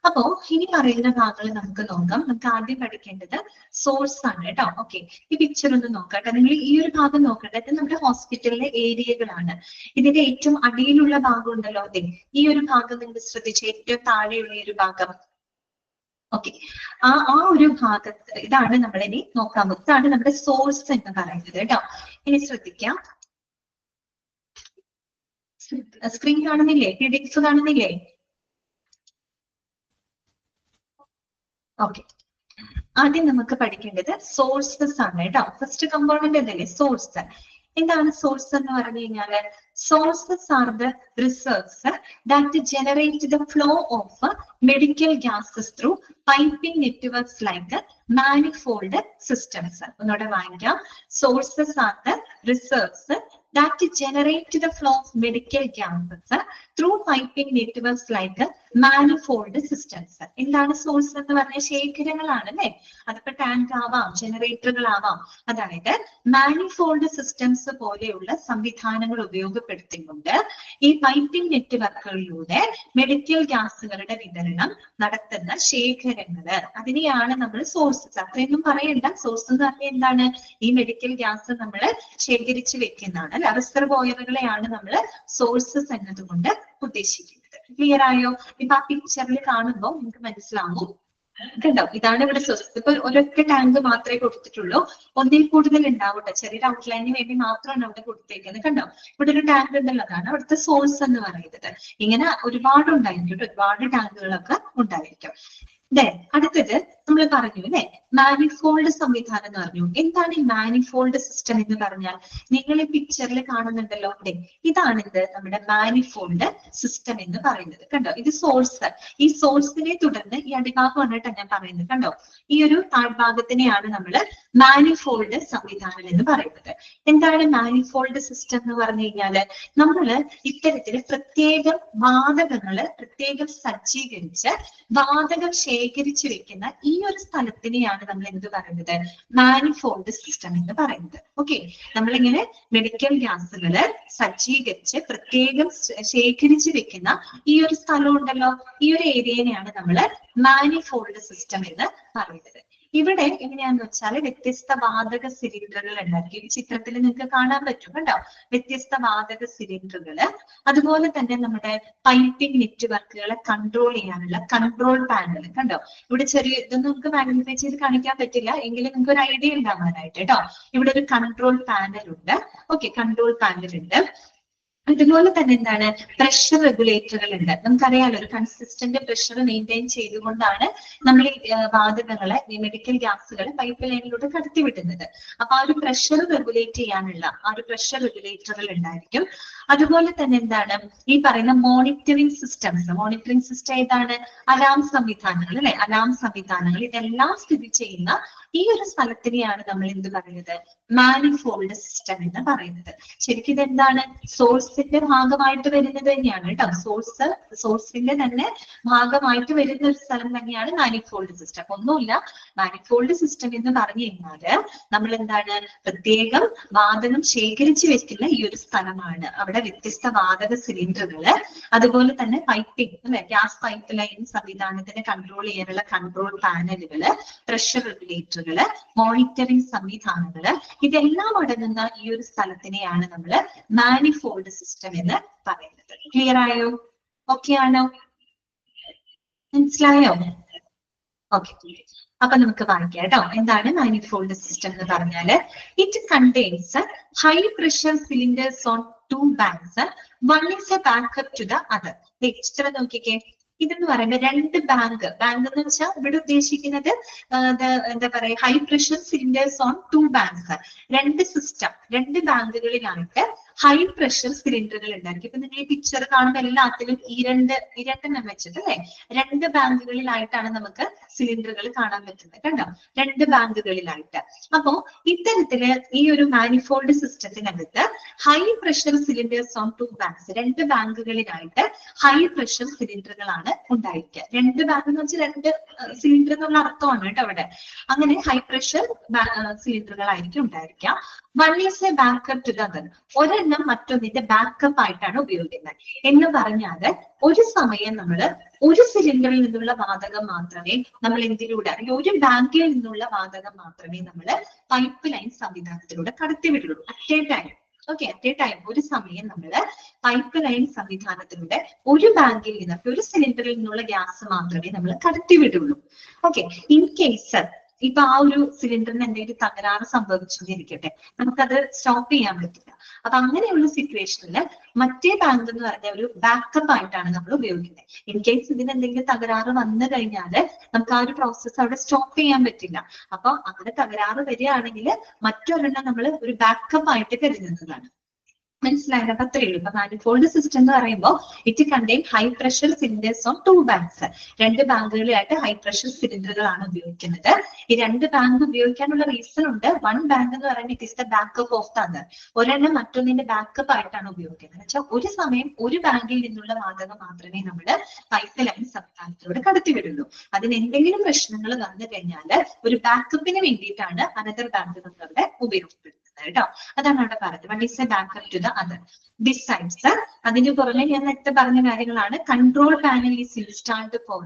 അപ്പോ ഇനി പറയുന്ന ഭാഗങ്ങൾ നമുക്ക് നോക്കാം. നമുക്ക് ആദ്യം പഠിക്കേണ്ടത് സോഴ്സ് ആണ് കേട്ടോ. ഓക്കെ, ഈ പിക്ചർ ഒന്ന് നോക്കാം കേട്ടോ. നിങ്ങൾ ഈ ഒരു ഭാഗം നോക്കട്ടെ. ഇത് നമ്മുടെ ഹോസ്പിറ്റലിലെ ഏരിയകളാണ്. ഇതിന്റെ ഏറ്റവും അടിയിലുള്ള ഭാഗം ഉണ്ടല്ലോ, അതെ, ഈ ഒരു ഭാഗം നിങ്ങൾ ശ്രദ്ധിച്ച്, ഏറ്റവും താഴെയുള്ള ഈ ഒരു ഭാഗം. ഓക്കെ, ആ ഒരു ഭാഗത്ത് ഇതാണ് നമ്മൾ ഇനി നോക്കാൻ പോകുന്നത്. ഇതാണ് നമ്മുടെ സോഴ്സ് എന്ന് പറയുന്നത് കേട്ടോ. ഇനി ശ്രദ്ധിക്കാം. സ്ക്രീൻ കാണുന്നില്ലേ? പിഡിഎഫ് കാണുന്നില്ലേ? ഓക്കെ, ആദ്യം നമുക്ക് പഠിക്കേണ്ടത് സോഴ്സസ് ആണ് കേട്ടോ. ഫസ്റ്റ് കമ്പോണന്റ് എന്തല്ലേ? സോഴ്സ്. എന്താണ് സോഴ്സ് എന്ന് പറഞ്ഞു കഴിഞ്ഞാല്? Sources are the reserves that generate the flow of medical gases through piping networks like manifold systems. ഒന്നുകൂടെ വായിക്കാം. Sources are the reserves that generate the flow of medical gases through piping networks like manifold systems. എന്താണ് source എന്ന് പറഞ്ഞ? ശേഖരങ്ങളാണ് അല്ലെ. അതിപ്പോ tank ആവാം, ജനറേറ്ററുകൾ ആവാം. അതായത് മാനിഫോൾഡ് സിസ്റ്റംസ് പോലെയുള്ള സംവിധാനങ്ങൾ ഉപയോഗപ്പെടുത്തിക്കൊണ്ട് ഈ പൈപ്പിംഗ് നെറ്റ്വർക്കുകളിലൂടെ മെഡിക്കൽ ഗ്യാസുകളുടെ വിതരണം നടത്തുന്ന ശേഖരങ്ങള്, അതിനെയാണ് നമ്മൾ സോഴ്സസ്. അത്രയൊന്നും പറയണ്ട. സോഴ്സ് എന്ന് പറഞ്ഞാൽ എന്താണ്? ഈ മെഡിക്കൽ ഗ്യാസ് നമ്മൾ ശേഖരിച്ചു വെക്കുന്നതാണ്. റിസർവോയറുകളെയാണ് നമ്മൾ സോഴ്സസ് എന്നതുകൊണ്ട് ഉദ്ദേശിക്കുന്നത്. ക്ലിയർ ആയോ? ഇപ്പൊ ആ പിക്ചറിൽ കാണുമ്പോൾ നിങ്ങൾക്ക് മനസ്സിലാവും. കണ്ടോ, ഇതാണ് ഇവിടെ സോഴ്സ്. ഇപ്പൊ ഒരൊറ്റ ടാങ്ക് മാത്രമേ കൊടുത്തിട്ടുള്ളൂ, ഒന്നിൽ കൂടുതൽ ഉണ്ടാവട്ടെ. ചെറിയൊരു ഔട്ട്ലൈനിന് വേണ്ടി മാത്രമാണ് അവിടെ കൊടുത്തേക്കുന്നത്. കണ്ടോ, ഇവിടെ ഒരു ടാങ്ക് ഉണ്ടല്ലതാണ് അവിടുത്തെ സോഴ്സ് എന്ന് പറയുന്നത്. ഇങ്ങനെ ഒരുപാട് ഉണ്ടായിരിക്കും, ഒരുപാട് ടാങ്കുകളൊക്കെ ഉണ്ടായിരിക്കും. അടുത്തത് നമ്മൾ പറഞ്ഞു അല്ലെ, മാനിഫോൾഡ് സംവിധാനം എന്ന് പറഞ്ഞു. എന്താണ് ഈ മാനിഫോൾഡ് സിസ്റ്റം എന്ന് പറഞ്ഞാൽ? നിങ്ങൾ ഈ പിക്ചറിൽ കാണുന്നുണ്ടല്ലോ അവിടെ, ഇതാണ് ഇത് നമ്മുടെ മാനിഫോൾഡ് സിസ്റ്റം എന്ന് പറയുന്നത്. കണ്ടോ, ഇത് സോഴ്സ്. ഈ സോഴ്സിനെ തുടർന്ന് ഈ അടിഭാഗമാണ് കേട്ടോ ഞാൻ പറയുന്നത്. കണ്ടോ, ഈ ഒരു താഴ്ഭാഗത്തിനെയാണ് നമ്മൾ മാനിഫോൾഡ് സംവിധാനം എന്ന് പറയുന്നത്. എന്താണ് മാനിഫോൾഡ് സിസ്റ്റം എന്ന് പറഞ്ഞു കഴിഞ്ഞാല്? നമ്മള് ഇത്തരത്തിൽ പ്രത്യേകം വാതകങ്ങള് പ്രത്യേകം സജ്ജീകരിച്ച് വാതകം ശേഖരിച്ചു വെക്കുന്ന ഈ ഒരു സ്ഥലത്തിനെയാണ് നമ്മൾ എന്ത് പറയുന്നത്? മാനിഫോൾഡ് സിസ്റ്റം എന്ന് പറയുന്നത്. ഓക്കെ, നമ്മളിങ്ങനെ മെഡിക്കൽ ഗ്യാസുകള് സജ്ജീകരിച്ച് പ്രത്യേകം ശേഖരിച്ചു വെക്കുന്ന ഈ ഒരു സ്ഥലം ഉണ്ടല്ലോ, ഈ ഒരു ഏരിയനെയാണ് നമ്മൾ മാനിഫോൾഡ് സിസ്റ്റം എന്ന് പറയുന്നത്. ഇവിടെ എങ്ങനെയാന്ന് വെച്ചാൽ വ്യത്യസ്ത വാതക സിലിണ്ടറുകൾ ഉണ്ടായിരിക്കും. ഈ ചിത്രത്തിൽ നിങ്ങൾക്ക് കാണാൻ പറ്റും. കണ്ടോ, വ്യത്യസ്ത വാതക സിലിണ്ടറുകള്. അതുപോലെ തന്നെ നമ്മുടെ പൈപ്പിംഗ് നെറ്റ്വർക്കുകളെ കൺട്രോൾ ചെയ്യാനുള്ള കൺട്രോൾ പാനൽ. കണ്ടോ, ഇവിടെ ചെറിയ ഇതൊന്നും നമുക്ക് മാഗ്നിഫൈ ചെയ്ത് കാണിക്കാൻ പറ്റില്ല, എങ്കിലും നിങ്ങൾക്ക് ഒരു ഐഡിയ ഉണ്ടാവാനായിട്ട് കേട്ടോ. ഇവിടെ ഒരു കൺട്രോൾ പാനൽ ഉണ്ട്. ഓക്കെ, കൺട്രോൾ പാനൽ ഉണ്ട്. അതുപോലെ തന്നെ എന്താണ്? പ്രഷർ റെഗുലേറ്ററുകൾ ഉണ്ട്. നമുക്കറിയാലോ, ഒരു കൺസിസ്റ്റന്റ് പ്രഷർ മെയിൻറ്റെയിൻ ചെയ്തുകൊണ്ടാണ് നമ്മൾ ഈ വാതകങ്ങളെ, ഈ മെഡിക്കൽ ഗ്യാസുകളെ പൈപ്പ് ലൈനിലൂടെ കടത്തിവിടുന്നത്. അപ്പൊ ആ ഒരു പ്രഷർ റെഗുലേറ്റ് ചെയ്യാനുള്ള ആ ഒരു പ്രഷർ റെഗുലേറ്ററുകൾ ഉണ്ടായിരിക്കും. അതുപോലെ തന്നെ എന്താണ്? ഈ പറയുന്ന മോണിറ്ററിംഗ് സിസ്റ്റംസ്. മോണിറ്ററിംഗ് സിസ്റ്റം ഏതാണ്? അലാം സംവിധാനങ്ങൾ അല്ലെ, അലാം സംവിധാനങ്ങൾ. ഇതെല്ലാം സ്ഥിതി ചെയ്യുന്ന ഈ ഒരു സ്ഥലത്തിനെയാണ് നമ്മൾ എന്ത് പറയുന്നത്, മാനിഫോൾഡ് സിസ്റ്റം എന്ന് പറയുന്നത്. ശരിക്കും ഇതെന്താണ്, സോഴ്സിന്റെ ഭാഗമായിട്ട് വരുന്നത് തന്നെയാണ് കേട്ടോ. സോഴ്സിന്റെ തന്നെ ഭാഗമായിട്ട് വരുന്ന ഒരു സ്ഥലം തന്നെയാണ് മാനിഫോൾഡ് സിസ്റ്റം. ഒന്നുമില്ല, മാനിഫോൾഡ് സിസ്റ്റം എന്ന് പറഞ്ഞു കഴിഞ്ഞാല് നമ്മൾ എന്താണ്, പ്രത്യേകം വാതകം ശേഖരിച്ചു വെക്കുന്ന ഈ ഒരു സ്ഥലമാണ്. അവിടെ വ്യത്യസ്ത വാതക സിലിണ്ടറുകള്, അതുപോലെ തന്നെ പൈപ്പിംഗ് അല്ലെ, ഗ്യാസ് പൈപ്പ് ലൈൻ സംവിധാനത്തിന് കൺട്രോൾ ചെയ്യാനുള്ള കൺട്രോൾ പാനലുകള്, പ്രഷർ റെഗുലേറ്ററുകള്, മോണിറ്ററിംഗ് സംവിധാനങ്ങള്, ഇതെല്ലാം അടങ്ങുന്ന ഈ ഒരു സ്ഥലത്തിനെയാണ് നമ്മൾ മാനിഫോൾഡ് സിസ്റ്റം എന്ന് പറയുന്നത്. ക്ലിയർ ആയോ? ഓക്കെ ആണോ? മനസ്സിലായോ? ഓക്കെ, അപ്പൊ നമുക്ക് വായിക്കാം കേട്ടോ. എന്താണ് മാനിഫോൾഡ് സിസ്റ്റം എന്ന് പറഞ്ഞാല്, it contains high pressure cylinders on two banks, one is a backup to the other. ചിത്രം നോക്കിക്കേ. ഇതെന്ന് പറയുമ്പോൾ രണ്ട് ബാങ്ക് എന്ന് വെച്ചാൽ ഇവിടെ ഉദ്ദേശിക്കുന്നത് എന്താ പറയാ, high pressure cylinders on two banks, രണ്ട് സിസ്റ്റം, രണ്ട് ബാങ്കുകളിലായിട്ട് ഹൈ പ്രഷർ സിലിണ്ടറുകൾ ഉണ്ടായിരിക്കും. ഇപ്പൊ നിങ്ങൾ ഈ പിക്ചർ കാണുമ്പോൾ എല്ലാത്തിലും ഇരണ്ടെണ്ണം വെച്ചിട്ട് അല്ലെ, രണ്ട് ബാങ്കുകളിലായിട്ടാണ് നമുക്ക് സിലിണ്ടറുകൾ കാണാൻ പറ്റുന്നത് കണ്ടോ, രണ്ട് ബാങ്കുകളിലായിട്ട്. അപ്പോ ഇത്തരത്തില് ഈ ഒരു മാനിഫോൾഡ് സിസ്റ്റത്തിനകത്ത് high pressure cylinders on two banks, രണ്ട് ബാങ്കുകളിലായിട്ട് ഹൈ പ്രഷർ സിലിണ്ടറുകളാണ് ഉണ്ടായിരിക്കുക. രണ്ട് ബാങ്ക് എന്ന് വെച്ചാൽ രണ്ട് സിലിണ്ടർ എന്നുള്ള അർത്ഥമാണ് കേട്ടോ അവിടെ. അങ്ങനെ ഹൈ പ്രഷർ സിലിണ്ടറുകളായിരിക്കും ഉണ്ടായിരിക്കുക. One is a backup to the other, ഒരെണ്ണം മറ്റൊന്നിന്റെ ബാക്കപ്പ് ആയിട്ടാണ് ഉപയോഗിക്കുന്നത്. എന്ന് പറഞ്ഞാല് ഒരു സമയം നമ്മൾ ഒരു സിലിണ്ടറിൽ നിന്നുള്ള വാതകം മാത്രമേ നമ്മൾ എന്തിലൂടെ, അല്ലെങ്കിൽ ഒരു ബാങ്കിൽ നിന്നുള്ള വാതകം മാത്രമേ നമ്മൾ പൈപ്പ് ലൈൻ സംവിധാനത്തിലൂടെ കടത്തിവിടുള്ളൂ at a time. Okay, at a time ഒരു സമയം നമ്മൾ പൈപ്പ് ലൈൻ സംവിധാനത്തിലൂടെ ഒരു ബാങ്കിൽ നിന്ന്, ഒരു സിലിണ്ടറിൽ നിന്നുള്ള ഗ്യാസ് മാത്രമേ നമ്മൾ കടത്തിവിടുള്ളൂ. ഓക്കെ, ഇൻ കേസ് ഇപ്പൊ ആ ഒരു സിലിണ്ടറിന് എന്തെങ്കിലും തകരാറ് സംഭവിച്ചുകൊണ്ടിരിക്കട്ടെ, നമുക്കത് സ്റ്റോപ്പ് ചെയ്യാൻ പറ്റില്ല. അപ്പൊ അങ്ങനെയുള്ള സിറ്റുവേഷനിൽ മറ്റേ ബാങ്ക് എന്ന് പറഞ്ഞ ഒരു ബാക്കപ്പ് ആയിട്ടാണ് നമ്മൾ ഉപയോഗിക്കുന്നത്. ഇൻ കേസ് ഇതിന് എന്തെങ്കിലും തകരാറ് വന്നു കഴിഞ്ഞാല് നമുക്ക് ആ ഒരു പ്രോസസ്സ് അവിടെ സ്റ്റോപ്പ് ചെയ്യാൻ പറ്റില്ല. അപ്പൊ അങ്ങനെ തകരാറ് വരികയാണെങ്കിൽ മറ്റൊരെണ്ണം നമ്മൾ ഒരു ബാക്കപ്പ് ആയിട്ട് കരുതുന്നതാണ്. മനസ്സിലായില്ല? അപ്പൊ അത്രയേ ഉള്ളൂ. ഇപ്പൊ മാനിഫോൾഡ് സിസ്റ്റം എന്ന് പറയുമ്പോൾ it contain high pressure cylinders on two banks, രണ്ട് ബാങ്കുകളിലായിട്ട് ഹൈ പ്രഷർ സിലിണ്ടറുകളാണ് ഉപയോഗിക്കുന്നത്. ഈ രണ്ട് ബാങ്ക് ഉപയോഗിക്കാനുള്ള റീസൺ ഉണ്ട്. വൺ ബാങ്ക് എന്ന് പറയുന്നത് it is the backup of the other, ഒരെണ്ണം മറ്റൊന്നിന്റെ ബാക്കപ്പ് ആയിട്ടാണ് ഉപയോഗിക്കുന്നത്. വെച്ചാൽ ഒരു സമയം ഒരു ബാങ്കിൽ നിന്നുള്ള വാതകം മാത്രമേ നമ്മൾ പൈപ്പ് ലൈൻ സംവിധാനത്തിലൂടെ കടത്തിവിടുള്ളൂ. അതിന് എന്തെങ്കിലും പ്രശ്നങ്ങൾ വന്നു കഴിഞ്ഞാൽ ഒരു ബാക്കപ്പിന് വേണ്ടിയിട്ടാണ് അനദർ ബാങ്ക് നമ്മളവിടെ ഉപയോഗപ്പെടുത്തുന്നത് കേട്ടോ. അതാണ് അവിടെ പറഞ്ഞത്, one is a backup to the other. Besides, അതിന് പുറമെ ഞാൻ നേരത്തെ പറഞ്ഞ കാര്യങ്ങളാണ്. Control panel is installed for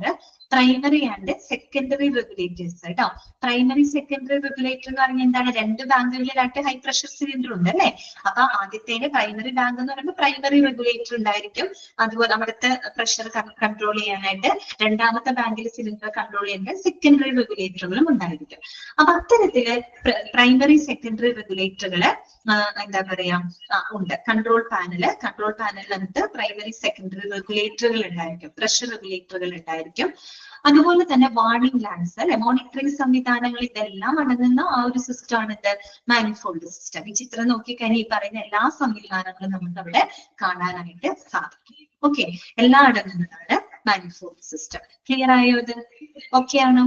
primary and secondary regulators കേട്ടോ. പ്രൈമറി സെക്കൻഡറി റെഗുലേറ്റർ എന്ന് പറഞ്ഞാൽ എന്താണ്, രണ്ട് ബാങ്കുകളിലായിട്ട് ഹൈ പ്രഷർ സിലിണ്ടർ ഉണ്ട് അല്ലെ. അപ്പൊ ആദ്യത്തേന് പ്രൈമറി ബാങ്ക് എന്ന് പറയുമ്പോൾ പ്രൈമറി റെഗുലേറ്റർ ഉണ്ടായിരിക്കും, അതുപോലെ അവിടുത്തെ പ്രഷർ കൺട്രോൾ ചെയ്യാനായിട്ട്. രണ്ടാമത്തെ ബാങ്കിൽ സിലിണ്ടർ കൺട്രോൾ ചെയ്യാനായിട്ട് സെക്കൻഡറി റെഗുലേറ്ററുകളും ഉണ്ടായിരിക്കും. അപ്പൊ അത്തരത്തില് പ്രൈമറി സെക്കൻഡറി റെഗുലേറ്ററുകള് എന്താ പറയാ ഉണ്ട്. കൺട്രോൾ പാനലിനകത്ത് പ്രൈമറി സെക്കൻഡറി റെഗുലേറ്ററുകൾ ഉണ്ടായിരിക്കും, പ്രഷർ റെഗുലേറ്ററുകൾ ഉണ്ടായിരിക്കും. അതുപോലെ തന്നെ വാർണിംഗ് ലാൻഡ്സ് അല്ലെ, മോണിറ്ററിംഗ് സംവിധാനങ്ങൾ, ഇതെല്ലാം അടങ്ങുന്ന ആ ഒരു സിസ്റ്റം ആണ് ഇത് മാനിഫോൾഡ് സിസ്റ്റം. ഈ ചിത്രം നോക്കിക്കഴിഞ്ഞാൽ ഈ പറയുന്ന എല്ലാ സംവിധാനങ്ങളും നമുക്ക് അവിടെ കാണാനായിട്ട് സാധിക്കും. ഓക്കെ, എല്ലാം അടങ്ങുന്നതാണ് മാനിഫോൾഡ് സിസ്റ്റം. ക്ലിയർ ആയോ? ഇത് ഓക്കെ ആണോ?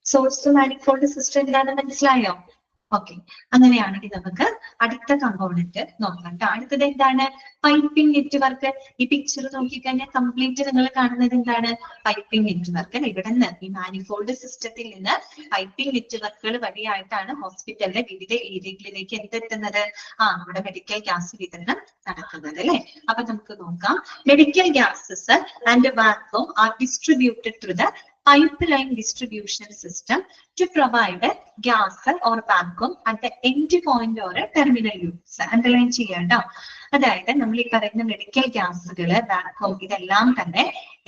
സോഴ്സ് മാനിഫോൾഡ് സിസ്റ്റം എന്താണെന്ന് മനസ്സിലായോ? ഓക്കെ, അങ്ങനെയാണെങ്കിൽ നമുക്ക് അടുത്ത കമ്പോണന്റ് നോക്കാം. അടുത്തത് എന്താണ്? Piping network. ഈ പിക്ചർ നോക്കിക്കഴിഞ്ഞാൽ കംപ്ലീറ്റ് നിങ്ങൾ കാണുന്നത് എന്താണ്? Piping network. ഇവിടെ നിന്ന് ഈ മാനിഫോൾഡ് സിസ്റ്റത്തിൽ നിന്ന് പൈപ്പിംഗ് നെറ്റ്വർക്കുകൾ വഴിയായിട്ടാണ് ഹോസ്പിറ്റലിലെ വിവിധ ഏരിയകളിലേക്ക് എന്തെത്തുന്നത്? നമ്മുടെ മെഡിക്കൽ ഗ്യാസ് വിതരണം നടക്കുന്നത് അല്ലെ. അപ്പൊ നമുക്ക് നോക്കാം. Medical gases and vacuum R distributed through the pipeline distribution system to provide gas or vacuum at the end point or terminal units. Underline ചെയ്യട്ടോ. അതായത് നമ്മൾ ഈ പറയുന്ന മെഡിക്കൽ ഗ്യാസുകള്, വാക്വം, ഇതെല്ലാം തന്നെ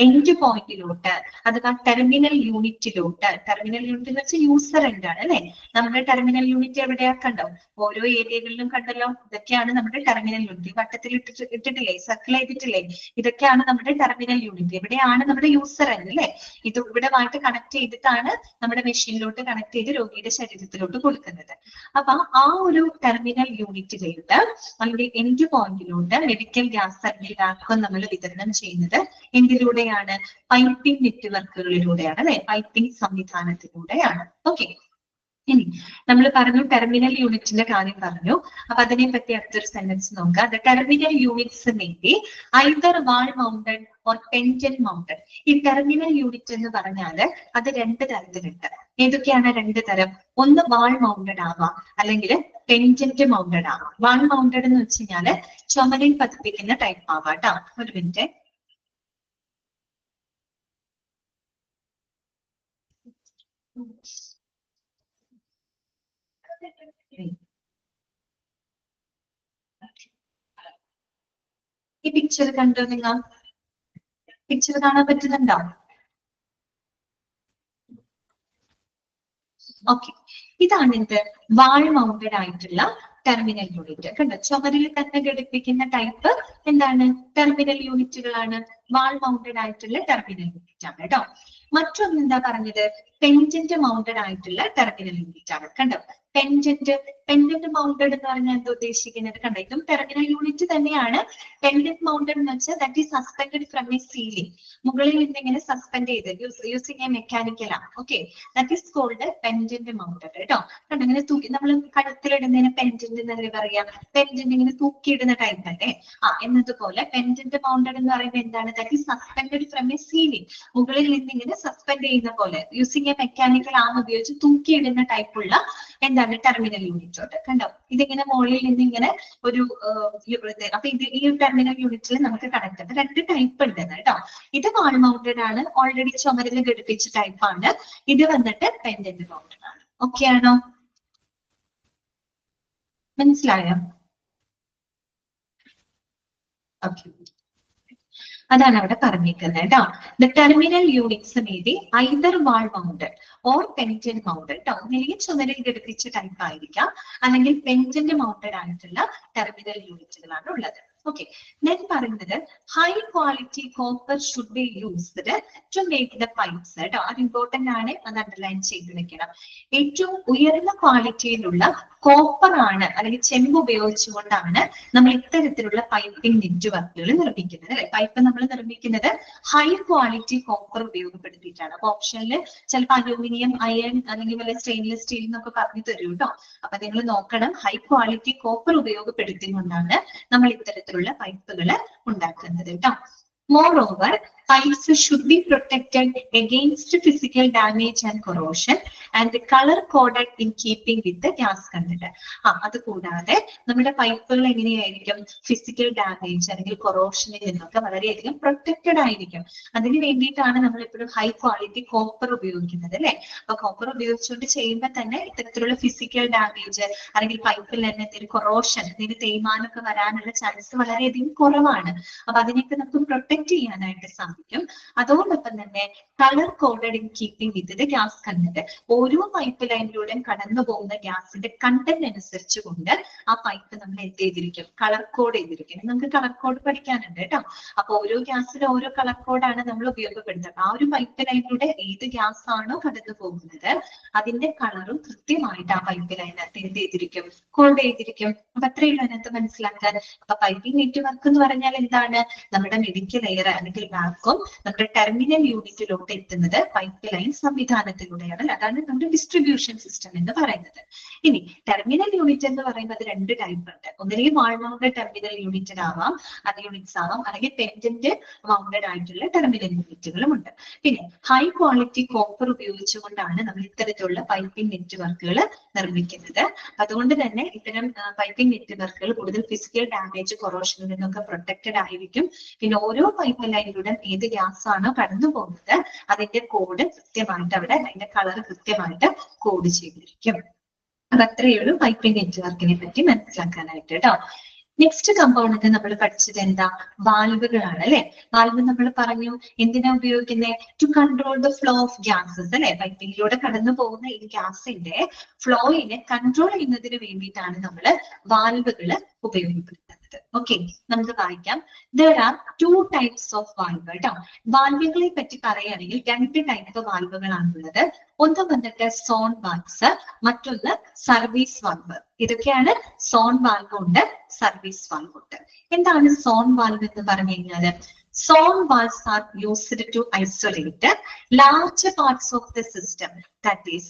എൻഡ് പോയിന്റിലോട്ട് അഥവാ ടെർമിനൽ യൂണിറ്റിലോട്ട്. ടെർമിനൽ യൂണിറ്റ് എന്ന് വെച്ചാൽ യൂസർ എൻഡ് ആണ് അല്ലെ. നമ്മുടെ ടെർമിനൽ യൂണിറ്റ് എവിടെയാ കണ്ടോ? ഓരോ ഏരിയകളിലും കണ്ടല്ലോ. ഇതൊക്കെയാണ് നമ്മുടെ ടെർമിനൽ യൂണിറ്റ്. വട്ടത്തിൽ ഇട്ടിട്ടില്ലേ, സർക്കിൾ ചെയ്തിട്ടില്ലേ? ഇതൊക്കെയാണ് നമ്മുടെ ടെർമിനൽ യൂണിറ്റ്. എവിടെയാണ് നമ്മുടെ യൂസർ എൻഡ് അല്ലെ. ഇത് ഇവിടെമായിട്ട് കണക്ട് ചെയ്തിട്ടാണ് നമ്മുടെ മെഷീനിലോട്ട് നെറ്റ്വർക്ക് കണക്ട് ചെയ്ത് രോഗിയുടെ ശരീരത്തിലോട്ട് കൊടുക്കുന്നത്. അപ്പൊ ആ ഒരു ടെർമിനൽ യൂണിറ്റിലോട്ട് അല്ലെങ്കിൽ എൻഡ് പോയിന്റിലോട്ട് മെഡിക്കൽ ഗ്യാസ് അല്ലെങ്കിൽ വാക്വം നമ്മൾ വിതരണം ചെയ്യുന്നത് എന്തിലൂടെയാണ്? പൈപ്പിംഗ് നെറ്റ്വർക്കുകളിലൂടെയാണ്, അല്ലെ? പൈപ്പിംഗ് സംവിധാനത്തിലൂടെയാണ്. ഓക്കെ, ഇനി നമ്മൾ പറഞ്ഞു ടെർമിനൽ യൂണിറ്റിന്റെ കാര്യം പറഞ്ഞു. അപ്പൊ അതിനെ പറ്റി അടുത്തൊരു സെന്റൻസ് നോക്കുക. The terminal units may be either wall mounted or pendant mounted. ഈ ടെർമിനൽ യൂണിറ്റ് എന്ന് പറഞ്ഞാല് അത് രണ്ട് തരത്തിലുണ്ട്. ഏതൊക്കെയാണ് രണ്ട് തരം? ഒന്ന് വാൾ മൗണ്ടഡ് ആവാം, അല്ലെങ്കിൽ പെൻഡന്റ് മൗണ്ടഡ് ആവാം. വാൾ മൗണ്ടഡ് എന്ന് വെച്ച് കഴിഞ്ഞാല് ചുമരിൽ പതിപ്പിക്കുന്ന ടൈപ്പ് ആവാം കേട്ടോ. ഒരു മിനിറ്റ്. ഈ പിക്ചർ കണ്ടോ നിങ്ങൾ? പിക്ചർ കാണാൻ പറ്റുന്നുണ്ടോ? ഓക്കെ, ഇതാണ് എന്ത്? വാൾ മൗണ്ടഡ് ആയിട്ടുള്ള ടെർമിനൽ യൂണിറ്റ്. കണ്ടോ, ചുമരിൽ തന്നെ ഘടിപ്പിക്കുന്ന ടൈപ്പ് എന്താണ്? ടെർമിനൽ യൂണിറ്റുകളാണ്. വാൾ മൗണ്ടഡ് ആയിട്ടുള്ള ടെർമിനൽ യൂണിറ്റ് ആണ് കേട്ടോ. മറ്റൊന്ന് എന്താ പറഞ്ഞത്? പെൻഡന്റ് മൗണ്ടഡ് ആയിട്ടുള്ള ടെർമിനൽ യൂണിറ്റ് ആണ്. കണ്ടോ, പെൻഡന്റ് മൗണ്ടഡ് എന്ന് പറഞ്ഞാൽ എന്താ ഉദ്ദേശിക്കുന്നത്? കണ്ടോ, ഇതും ടെർമിനൽ യൂണിറ്റ് തന്നെയാണ്. പെൻഡന്റ് മൗണ്ടഡ് എന്ന് വെച്ചാൽ that is suspended from a ceiling. മുകളിൽ നിന്ന് ഇങ്ങനെ സസ്പെൻഡ് ചെയ്ത് യൂസിങ് എ മെക്കാനിക്കൽ ആണ്. Okay, that is called pendant mounted കേട്ടോ. കണ്ടോ, ഇങ്ങനെ തൂക്കി നമ്മൾ കഴുത്തിലിടുന്നതിന് പെൻഡന്റ് എന്നല്ലേ പറയാം. പെൻഡന്റ് ഇങ്ങനെ തൂക്കിയിടുന്ന ടൈപ്പ് അല്ലേ? എന്നതുപോലെ പെൻഡന്റ് മൗണ്ടഡ് എന്ന് പറയുന്നത് എന്താണ്? That is suspended from a ceiling. മുകളിൽ നിന്ന് ഇങ്ങനെ സസ്പെൻഡ് ചെയ്യുന്ന പോലെ യൂസിങ് എ മെക്കാനിക്കൽ ആം ഉപയോഗിച്ച് തൂക്കിയിടുന്ന ടൈപ്പുള്ള എന്താണ്? ടെർമിനൽ യൂണിറ്റ് ഉണ്ട്. കണ്ടോ, ഇതിങ്ങനെ മുകളിൽ നിന്ന് ഇങ്ങനെ ഒരു അപ്പൊ ഇത് ഈ ടെർമിനൽ യൂണിറ്റിൽ നമുക്ക് കണക്ട് രണ്ട് ടൈപ്പ് ഉണ്ട് കേട്ടോ. ഇത് വാൾ മൗണ്ടഡ് ആണ്, ഓൾറെഡി ചുമരിൽ ഘടിപ്പിച്ച ടൈപ്പ് ആണ്. ഇത് വന്നിട്ട് പെൻഡന്റ് മൗണ്ടഡ് ആണ്. ഓക്കെ ആണോ? മനസ്സിലായോ? ഓക്കെ, അതാണ് അവിടെ പറഞ്ഞിരിക്കുന്നത് കേട്ടോ. The terminal units may be either wall mounted or pendant mounted കേട്ടോ. ഒന്നില്ലെങ്കിൽ ചുമരിൽ ഘടിപ്പിച്ച ടൈപ്പ് ആയിരിക്കാം, അല്ലെങ്കിൽ പെൻഡന്റ് മൗണ്ടഡ് ആയിട്ടുള്ള ടെർമിനൽ യൂണിറ്റുകളാണ് ഉള്ളത്. ഓക്കെ, ഞാൻ പറയുന്നത് high quality copper should be used to make the pipes കേട്ടോ. അത് ഇമ്പോർട്ടന്റ് ആണ്, അത് അണ്ടർലൈൻ ചെയ്ത് വെക്കണം. ഏറ്റവും ഉയർന്ന ക്വാളിറ്റിയിലുള്ള കോപ്പർ ആണ് അല്ലെങ്കിൽ ചെമ്പ് ഉപയോഗിച്ചുകൊണ്ടാണ് നമ്മൾ ഇത്തരത്തിലുള്ള പൈപ്പിംഗ് നെറ്റ്വർക്കുകൾ നിർമ്മിക്കുന്നത്, അല്ലെ? പൈപ്പ് നമ്മൾ നിർമ്മിക്കുന്നത് ഹൈ ക്വാളിറ്റി കോപ്പർ ഉപയോഗപ്പെടുത്തിയിട്ടാണ്. അപ്പൊ ഓപ്ഷനിൽ ചിലപ്പോൾ അലൂമിനിയം, അയൺ അല്ലെങ്കിൽ വല്ല സ്റ്റെയിൻലെസ് സ്റ്റീൽ എന്നൊക്കെ പറഞ്ഞു തരും കേട്ടോ. അപ്പൊ നിങ്ങൾ നോക്കണം, ഹൈ ക്വാളിറ്റി കോപ്പർ ഉപയോഗപ്പെടുത്തിക്കൊണ്ടാണ് നമ്മൾ ഇത്തരത്തിലുള്ള പൈപ്പുകൾ ഉണ്ടാക്കുന്നത് കേട്ടോ. Moreover, pipes should be protected against physical damage and corrosion and color coded in keeping with the gas content. അത് കൂടാതെ നമ്മുടെ പൈപ്പുകൾ എങ്ങനെയായിരിക്കും? ഫിസിക്കൽ ഡാമേജ് അല്ലെങ്കിൽ കൊറോഷനിൽ നിന്നൊക്കെ വളരെയധികം പ്രൊട്ടക്റ്റഡ് ആയിരിക്കും. അതിന് വേണ്ടിയിട്ടാണ് നമ്മൾ എപ്പോഴും ഹൈ ക്വാളിറ്റി കോപ്പർ ഉപയോഗിക്കുന്നത്, അല്ലെ? അപ്പൊ കോപ്പർ ഉപയോഗിച്ചുകൊണ്ട് ചെയ്യുമ്പോൾ തന്നെ ഇത്തരത്തിലുള്ള ഫിസിക്കൽ ഡാമേജ് അല്ലെങ്കിൽ പൈപ്പിൽ തന്നെ എന്തെങ്കിലും കൊറോഷൻ, എന്തെങ്കിലും തേയ്മാനമൊക്കെ വരാനുള്ള ചാൻസ് വളരെയധികം കുറവാണ്. അപ്പൊ അതിനൊക്കെ നമുക്ക് പ്രൊട്ടക്ട് ചെയ്യാനായിട്ട് സാധിക്കും. അതോടൊപ്പം തന്നെ colour coded in keeping with the gas content. ഓരോ പൈപ്പ് ലൈനിലൂടെയും കടന്നു പോകുന്ന ഗ്യാസിന്റെ കണ്ടന്റ് അനുസരിച്ച് കൊണ്ട് ആ പൈപ്പ് നമ്മൾ എന്ത് ചെയ്തിരിക്കും? കളർ കോഡ് ചെയ്തിരിക്കും. നമുക്ക് കളർ കോഡ് പഠിക്കാനുണ്ട് കേട്ടോ. അപ്പൊ ഓരോ ഗ്യാസിലും ഓരോ കളർ കോഡാണ് നമ്മൾ ഉപയോഗപ്പെടുത്തുന്നത്. ആ ഒരു പൈപ്പ് ലൈനിലൂടെ ഏത് ഗ്യാസ് ആണോ കടന്നു പോകുന്നത് അതിന്റെ കളറും കൃത്യമായിട്ട് ആ പൈപ്പ് ലൈനകത്ത് എന്ത് ചെയ്തിരിക്കും? കോഡ് ചെയ്തിരിക്കും. അപ്പൊ അത്രയുള്ള അതിനകത്ത് മനസ്സിലാക്കാൻ. അപ്പൊ പൈപ്പിംഗ് നെറ്റ്വർക്ക് എന്ന് പറഞ്ഞാൽ എന്താണ്? നമ്മുടെ മെഡിക്കൽ എയർ അല്ലെങ്കിൽ വാക്വം നമ്മുടെ ടെർമിനൽ യൂണിറ്റിലോട്ട് എത്തുന്നത് പൈപ്പ് ലൈൻ സംവിധാനത്തിലൂടെയാണ്. അതാണ് നമ്മുടെ ഡിസ്ട്രിബ്യൂഷൻ സിസ്റ്റം എന്ന് പറയുന്നത്. ഇനി ടെർമിനൽ യൂണിറ്റ് എന്ന് പറയുന്നത് രണ്ട് ടൈപ്പ് ഉണ്ട്. ഒന്നില്ലെങ്കിൽ വാൾ മൗണ്ടഡ് ടെർമിനൽ യൂണിറ്റഡ് ആവാം, അത് യൂണിറ്റ്സ് ആവാം, അല്ലെങ്കിൽ പെൻഡന്റ് മൗണ്ടഡ് ആയിട്ടുള്ള ടെർമിനൽ യൂണിറ്റുകളും ഉണ്ട്. പിന്നെ ഹൈ ക്വാളിറ്റി കോപ്പർ ഉപയോഗിച്ചുകൊണ്ടാണ് നമ്മൾ ഇത്തരത്തിലുള്ള പൈപ്പിംഗ് നെറ്റ്വർക്കുകൾ നിർമ്മിക്കുന്നത്. അതുകൊണ്ട് തന്നെ ഇത്തരം പൈപ്പിംഗ് നെറ്റ്വർക്കുകൾ കൂടുതൽ ഫിസിക്കൽ ഡാമേജ്, കൊറോഷനിൽ നിന്നൊക്കെ പ്രൊട്ടക്റ്റഡ് ആയിരിക്കും. പിന്നെ ഓരോ പൈപ്പ് ലൈനിലൂടെ ഏത് ഗ്യാസ് ആണോ കടന്നു പോകുന്നത് അതിന്റെ കോഡ് കൃത്യമായിട്ട് അവിടെ അതിന്റെ കളർ കൃത്യമായിട്ട് കോഡ് ചെയ്തിരിക്കും. അത് അത്രയേ ഉള്ളൂ പൈപ്പിംഗ് നെറ്റ്വർക്കിനെ പറ്റി മനസ്സിലാക്കാനായിട്ട് കേട്ടോ. നെക്സ്റ്റ് കമ്പോണന്റ് നമ്മൾ പഠിച്ചത് എന്താ? വാൽവുകളാണ് അല്ലെ. വാൽവ് നമ്മൾ പറഞ്ഞു എന്തിനാ ഉപയോഗിക്കുന്നത്? To control the flow of gases അല്ലെ. പൈപ്പിലൂടെ കടന്നു പോകുന്ന ഈ ഗ്യാസിന്റെ ഫ്ലോയിനെ കൺട്രോൾ ചെയ്യുന്നതിന് വേണ്ടിയിട്ടാണ് നമ്മൾ വാൽവുകൾ ഉപയോഗപ്പെടുത്തുന്നത്. ഓക്കെ, നമുക്ക് വായിക്കാം. There are two types of valve കേട്ടോ. വാൽവുകളെ പറ്റി പറയുകയാണെങ്കിൽ രണ്ട് ടൈപ്പ് വാൽവുകളാണുള്ളത്. ഒന്ന് വന്നിട്ട് സോൺ വാൽവ്സ്, മറ്റൊന്ന് സർവീസ് വാൽവ്. ഇതൊക്കെയാണ് സോൺ വാൽവ് ഉണ്ട്, സർവീസ് വാൽവ് ഉണ്ട്. എന്താണ് സോൺ വാൽവ് എന്ന് പറഞ്ഞു കഴിഞ്ഞാല്? Song valves are used to isolate large parts of the system, that is,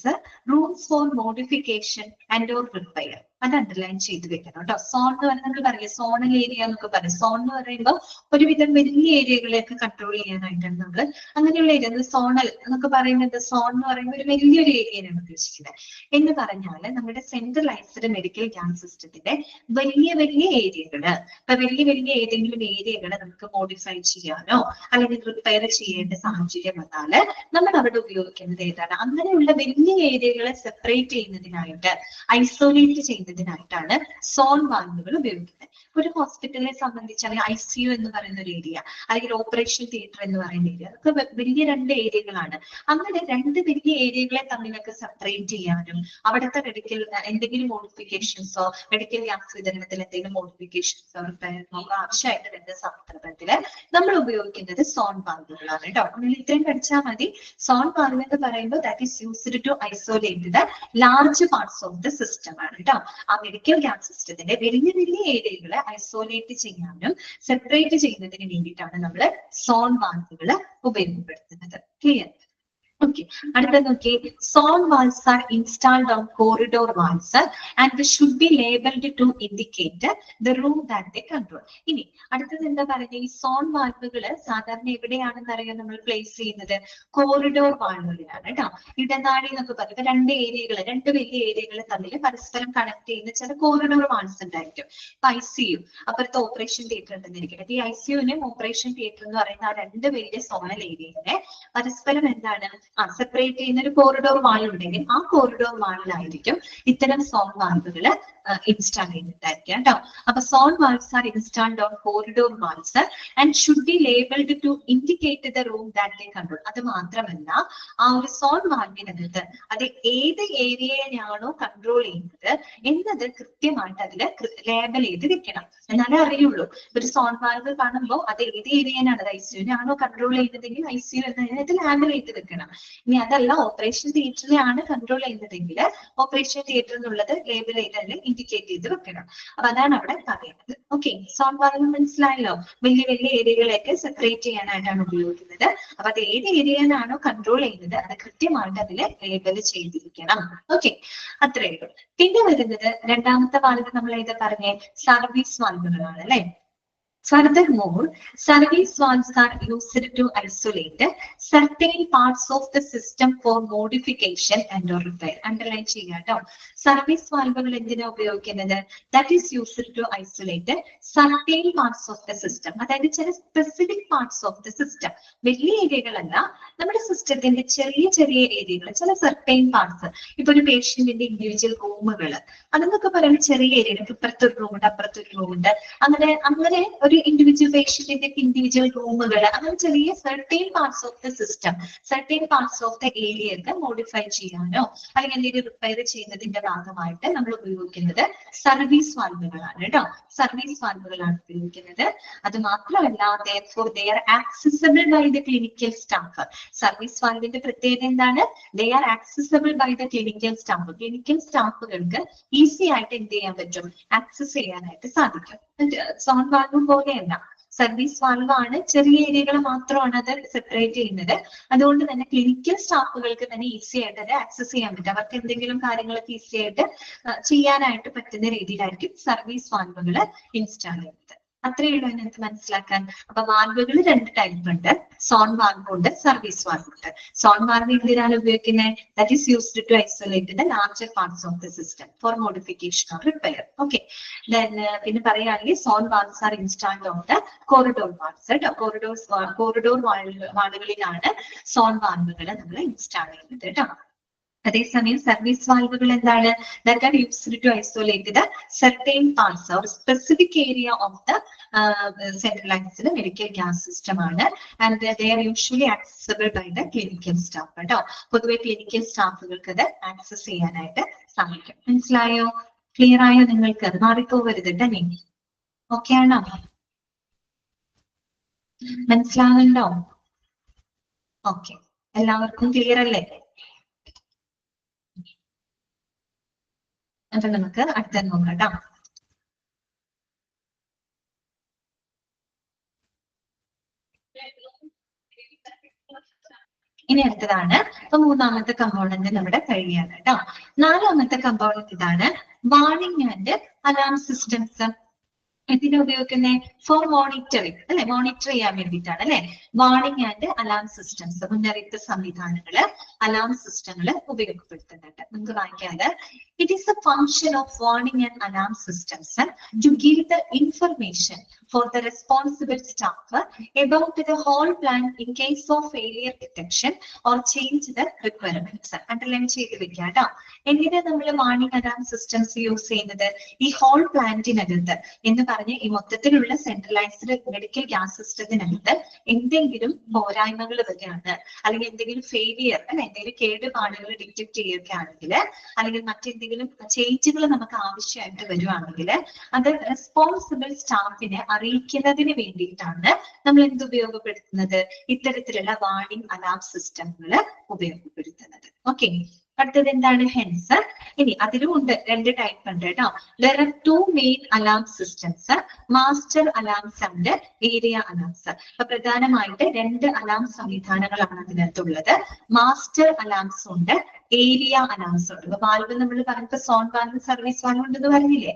rooms for modification and or repair. അത് അണ്ടർലൈൻ ചെയ്ത് വെക്കണം കേട്ടോ. സോൺ എന്ന് പറഞ്ഞാൽ നമ്മൾ പറയും സോണൽ ഏരിയ എന്നൊക്കെ പറയും. സോൺ എന്ന് പറയുമ്പോൾ ഒരുവിധം വലിയ ഏരിയകളെയൊക്കെ കൺട്രോൾ ചെയ്യാനായിട്ടാണ് നമ്മൾ അങ്ങനെയുള്ള ഏരിയ. സോണൽ എന്നൊക്കെ പറയുന്നത്, സോൺ എന്ന് പറയുമ്പോൾ ഒരു വലിയൊരു ഏരിയയാണ് ഉദ്ദേശിക്കുന്നത്. എന്ന് പറഞ്ഞാൽ നമ്മുടെ സെൻട്രലൈസ്ഡ് മെഡിക്കൽ ഗ്യാസ് സിസ്റ്റത്തിന്റെ വലിയ വലിയ ഏരിയകള്, ഇപ്പൊ വലിയ വലിയ ഏതെങ്കിലും ഏരിയകള് നമുക്ക് മോഡിഫൈ ചെയ്യാനോ അല്ലെങ്കിൽ റിപ്പയർ ചെയ്യേണ്ട സാഹചര്യം വന്നാല് നമ്മൾ അവിടെ ഉപയോഗിക്കുന്നത് ഏതാണ്? അങ്ങനെയുള്ള വലിയ ഏരിയകളെ സെപ്പറേറ്റ് ചെയ്യുന്നതിനായിട്ട്, ഐസോലേറ്റ് ചെയ്യുന്നതിനായിട്ടാണ് സോൺ വാൽവുകൾ ഉപയോഗിക്കുന്നത്. ഒരു ഹോസ്പിറ്റലിനെ സംബന്ധിച്ച് അല്ലെങ്കിൽ ICU എന്ന് പറയുന്ന ഒരു ഏരിയ, അല്ലെങ്കിൽ ഓപ്പറേഷൻ തിയേറ്റർ എന്ന് പറയുന്ന ഏരിയ, അതൊക്കെ വലിയ രണ്ട് ഏരിയകളാണ്. അങ്ങനെ രണ്ട് വലിയ ഏരിയകളെ തമ്മിലൊക്കെ സെപ്പറേറ്റ് ചെയ്യാനും അവിടുത്തെ മെഡിക്കൽ എന്തെങ്കിലും മോഡിഫിക്കേഷൻസോ മെഡിക്കൽ ഗ്യാസ് വിതരണത്തിൽ എന്തെങ്കിലും മോഡിഫിക്കേഷൻസോ റിപ്പയറിനോ ആവശ്യമായിട്ട് വരുന്ന സന്ദർഭത്തില് നമ്മൾ ഉപയോഗിക്കുന്നത് സോൺ വാൽവുകളാണ് കേട്ടോ. നമ്മൾ ഇത്രയും പഠിച്ചാൽ മതി. സോൺ വാൽവ് എന്ന് പറയുമ്പോൾ that is used to isolate the large parts of the system ആണ് കേട്ടോ. ആ മെഡിക്കൽ ഗ്യാസ് സിസ്റ്റത്തിന്റെ വലിയ വലിയ ഏരിയകളെ ഐസോലേറ്റ് ചെയ്യാനും സെപ്പറേറ്റ് ചെയ്യുന്നതിന് വേണ്ടിയിട്ടാണ് നമ്മൾ സോൺ വാൽവുകൾ ഉപയോഗപ്പെടുത്തുന്നത്. ക്ലിയർ? Okay, അടുത്ത നോക്കി. Zone valves are installed on corridor valves and should be labelled to indicate the room that they control. ഇനി അടുത്തത് എന്താ പറയുന്നത്? ഈ സോൺ വാൽവുകൾ സാധാരണ എവിടെയാണെന്ന് അറിയാൻ നമ്മൾ പ്ലേസ് ചെയ്യുന്നത് കോറിഡോർ വാൽവുകളിലാണ് കേട്ടോ. ഇടനാഴി എന്നൊക്കെ പറയുമ്പോൾ രണ്ട് ഏരിയകൾ, രണ്ട് വലിയ ഏരിയകൾ തമ്മിൽ പരസ്പരം കണക്ട് ചെയ്യുന്ന ചില കോറിഡോർ വാൽവ്സ് ഉണ്ടായിരിക്കും. ഇപ്പൊ ICU, അപ്പുറത്ത് ഓപ്പറേഷൻ തിയേറ്റർ ഉണ്ടെന്നിരിക്കട്ടെ. ഈ ICUവിനും ഓപ്പറേഷൻ തിയേറ്റർ എന്ന് പറയുന്ന ആ രണ്ട് വലിയ സോണൽ ഏരിയകളെ പരസ്പരം എന്താണ് സെപ്പറേറ്റ് ചെയ്യുന്ന ഒരു കോറിഡോർ വാൾ ഉണ്ടെങ്കിൽ ആ കോറിഡോർ വാളിലായിരിക്കും ഇത്തരം സോൺ വാൽവുകൾ ഇൻസ്റ്റാൾ ചെയ്തിട്ടായിരിക്കും കേട്ടോ. അപ്പൊ zone valves are installed on corridor valves and should be labelled to indicate the room that they control. അത് മാത്രമല്ല, ആ ഒരു സോൺ വാൽവിനകത്ത് അത് ഏത് ഏരിയയാണോ കൺട്രോൾ ചെയ്യുന്നത് എന്നത് കൃത്യമായിട്ട് അതിൽ ലേബൽ ചെയ്ത് വെക്കണം. എന്നാലേ അറിയുള്ളൂ. ഒരു സോൺ വാൽവ് കാണുമ്പോൾ അത് ഏത് ഏരിയനാണ്, അത് ICUവിനാണോ കൺട്രോൾ ചെയ്യുന്നതെങ്കിൽ ICU എന്നതിനകത്ത് ലേബൽ ചെയ്ത് വെക്കണം. ഇനി അതല്ല ഓപ്പറേഷൻ തിയേറ്ററിലാണ് കൺട്രോൾ ചെയ്യുന്നതെങ്കിൽ ഓപ്പറേഷൻ തിയേറ്റർ എന്നുള്ളത് ലേബൽ ചെയ്ത് അതിൽ ഇൻഡിക്കേറ്റ് ചെയ്ത് വെക്കണം. അപ്പൊ അതാണ് അവിടെ പറയുന്നത്. ഓക്കെ, സോൺ വാൽവ് മനസ്സിലായല്ലോ. വലിയ വലിയ ഏരിയകളെയൊക്കെ സെപ്പറേറ്റ് ചെയ്യാനായിട്ടാണ് ഉപയോഗിക്കുന്നത്. അപ്പൊ അത് ഏത് ഏരിയനാണോ കൺട്രോൾ ചെയ്യുന്നത് അത് കൃത്യമായിട്ട് അതിൽ ലേബൽ ചെയ്തിരിക്കണം. ഓക്കെ, അത്രയേ ഉള്ളൂ. പിന്നെ വരുന്നത് രണ്ടാമത്തെ വാൽവ് നമ്മൾ ഏതാ പറഞ്ഞേ? സർവീസ് വാൽവുകളാണ് അല്ലെ. Furthermore, service valves are used to isolate certain parts of the system for modification and or repair. Underline ചെയ്യാട്ടോ. സർവീസ് വാൽവുകൾ എന്തിനാ ഉപയോഗിക്കുന്നത്? That is used to isolate certain parts of the system. അതായത് ചില specific parts of the system. വലിയ ഏരിയകളല്ല, നമ്മുടെ സിസ്റ്റത്തിന്റെ ചെറിയ ചെറിയ ഏരിയകൾ, ചില സർട്ടൈൻ പാർട്സ്. ഇപ്പൊ ഒരു പേഷ്യന്റിന്റെ ഇൻഡിവിജ്വൽ റൂമുകൾ, അതെന്നൊക്കെ പറയുന്നത് ചെറിയ ഏരിയ. ഇപ്പുറത്തൊരു റൂമുണ്ട്, അപ്പുറത്തൊരു റൂമുണ്ട്, അങ്ങനെ ഒരു ഇൻഡിവിജ്വൽ പേഷ്യന്റിന്റെ ഇൻഡിവിജ്വൽ റൂമുകൾ, അങ്ങനെ ചെറിയ certain parts of the system, certain parts of the ഏരിയയൊക്കെ മോഡിഫൈ ചെയ്യാനോ അല്ലെങ്കിൽ എന്തെങ്കിലും റിപ്പയർ ചെയ്യുന്നതിന്റെ ഭാഗമായിട്ട് നമ്മൾ ഉപയോഗിക്കുന്നത് സർവീസ് വാൽവുകളാണ് കേട്ടോ. സർവീസ് വാൽവുകളാണ് ഉപയോഗിക്കുന്നത്. അത് മാത്രമല്ല, therefore they are accessible by the clinical staff. Service വാൽവിന്റെ പ്രത്യേകത എന്താണ്? They are accessible by the clinical staff. Clinical സ്റ്റാഫുകൾക്ക് ഈസി ആയിട്ട് എന്ത് ചെയ്യാൻ പറ്റും? ആക്സസ് ചെയ്യാനായിട്ട് സാധിക്കും. സോൺ വാൽവ് പോലെയല്ല, സർവീസ് വാൽവ് ആണ്, ചെറിയ ഏരിയകൾ മാത്രമാണ് അത് സെപ്പറേറ്റ് ചെയ്യുന്നത്. അതുകൊണ്ട് തന്നെ ക്ലിനിക്കൽ സ്റ്റാഫുകൾക്ക് തന്നെ ഈസി ആയിട്ട് അത് ആക്സസ് ചെയ്യാൻ പറ്റും. അവർക്ക് എന്തെങ്കിലും കാര്യങ്ങളൊക്കെ ഈസി ആയിട്ട് ചെയ്യാനായിട്ട് പറ്റുന്ന രീതിയിലായിരിക്കും സർവീസ് വാൽവുകൾ ഇൻസ്റ്റാൾ ചെയ്യുന്നത്. അത്രയേ ഉള്ളൂ അതിനകത്ത് മനസ്സിലാക്കാൻ. അപ്പൊ വാൽവുകൾ രണ്ട് ടൈപ്പ് ഉണ്ട്. സോൺ വാൽവ് ഉണ്ട്, സർവീസ് വാൽവ് ഉണ്ട്. സോൺ വാൽവ് എന്തിനാണ് ഉപയോഗിക്കുന്നത്? That is used to isolate the larger parts of the system for modification or repair. Okay, പിന്നെ പറയുകയാണെങ്കിൽ zone valves are installed on the corridor valves. Corridor വാൽവുകളിലാണ് zone വാൽവുകൾ നമ്മൾ install ചെയ്യുന്നത് കേട്ടോ. അതേസമയം സർവീസ് വാൽവുകൾ എന്താണ്? That are used to isolate the certain parts or specific area of the centralised medical gas system ആണ്. And they are usually accessible by the clinical staff കേട്ടോ. പൊതുവെ ക്ലിനിക്കൽ സ്റ്റാഫുകൾക്ക് അത് ആക്സസ് ചെയ്യാനായിട്ട് സാധിക്കും. മനസ്സിലായോ? ക്ലിയർ ആയോ നിങ്ങൾക്ക്? മാറിപ്പോവരുത് കേട്ടോ. നീ ഓക്കെ ആണോ? മനസ്സിലാവുന്നുണ്ടോ? ഓക്കെ, എല്ലാവർക്കും ക്ലിയർ അല്ലേ? അപ്പൊ നമുക്ക് അടുത്ത നോക്കാം കേട്ടോ. ഇനി അടുത്തതാണ്. അപ്പൊ മൂന്നാമത്തെ കമ്പോണന്റ് നമ്മുടെ കഴിയാണ് കേട്ടോ. നാലാമത്തെ കമ്പോണന്റ് ഇതാണ്, വാർണിംഗ് ആൻഡ് അലാം സിസ്റ്റംസ്. ഇതിനെ ഉപയോഗിക്കുന്നത് ഫോർ മോണിറ്ററിംഗ് അല്ലെ, മോണിറ്റർ ചെയ്യാൻ വേണ്ടിയിട്ടാണ് അല്ലെ. വാർണിംഗ് ആൻഡ് അലാം സിസ്റ്റംസ്, മുന്നറിയിപ്പ് സംവിധാനങ്ങള്, അലാം സിസ്റ്റങ്ങള് ഉപയോഗപ്പെടുത്തുന്നുണ്ട്. നമുക്ക് വായിക്കാതെ, it is a function of warning and alarm systems to give the information for the responsible staff about the whole plan in case of failure detection or change the requirements. Underline ചെയ്ത് വെക്കാം കേട്ടോ. എങ്ങനെ നമ്മൾ warning alarm systems use ചെയ്യുന്നത്? ഈ whole പ്ലാന്റിനകത്ത് എന്ന് പറഞ്ഞ് ഈ മൊത്തത്തിലുള്ള സെൻട്രലൈസ്ഡ് മെഡിക്കൽ ഗ്യാസ് സിസ്റ്റത്തിനകത്ത് എന്തെങ്കിലും പോരായ്മകൾ വരികയാണ്, അല്ലെങ്കിൽ എന്തെങ്കിലും ഫെയിലിയർ അല്ലെ, എന്തെങ്കിലും കേടുപാടുകൾ ഡിറ്റക്ട് ചെയ്യുകയാണെങ്കിൽ, അല്ലെങ്കിൽ മറ്റെന്തെങ്കിലും ചേഞ്ചുകൾ നമുക്ക് ആവശ്യമായിട്ട് വരുവാണെങ്കിൽ അത് റെസ്പോൺസിബിൾ സ്റ്റാഫിനെ അറിയിക്കുന്നതിന് വേണ്ടിയിട്ടാണ് നമ്മൾ എന്ത് ഉപയോഗപ്പെടുത്തുന്നത്? ഇത്തരത്തിലുള്ള വാർണിംഗ് അലാം സിസ്റ്റങ്ങൾ ഉപയോഗപ്പെടുത്തുന്നത്. ഓക്കെ, അടുത്തത് എന്താണ്? ഹെൻസ്. ഇനി അതിലും ഉണ്ട്, രണ്ട് ടൈപ്പ് ഉണ്ട് കേട്ടോ. there are two main alarm systems, master alarms and area alarms. അപ്പൊ പ്രധാനമായിട്ട് രണ്ട് അലാം സംവിധാനങ്ങളാണ് അതിനകത്തുള്ളത്. മാസ്റ്റർ അലാംസ് ഉണ്ട്, ഏരിയ അലാംസ് ഉണ്ട്. അപ്പൊ വാൽവ് നമ്മൾ പറഞ്ഞപ്പോ സോൺ വാൽവ്, സർവീസ് വാൽവ് ഉണ്ടെന്ന് പറഞ്ഞില്ലേ?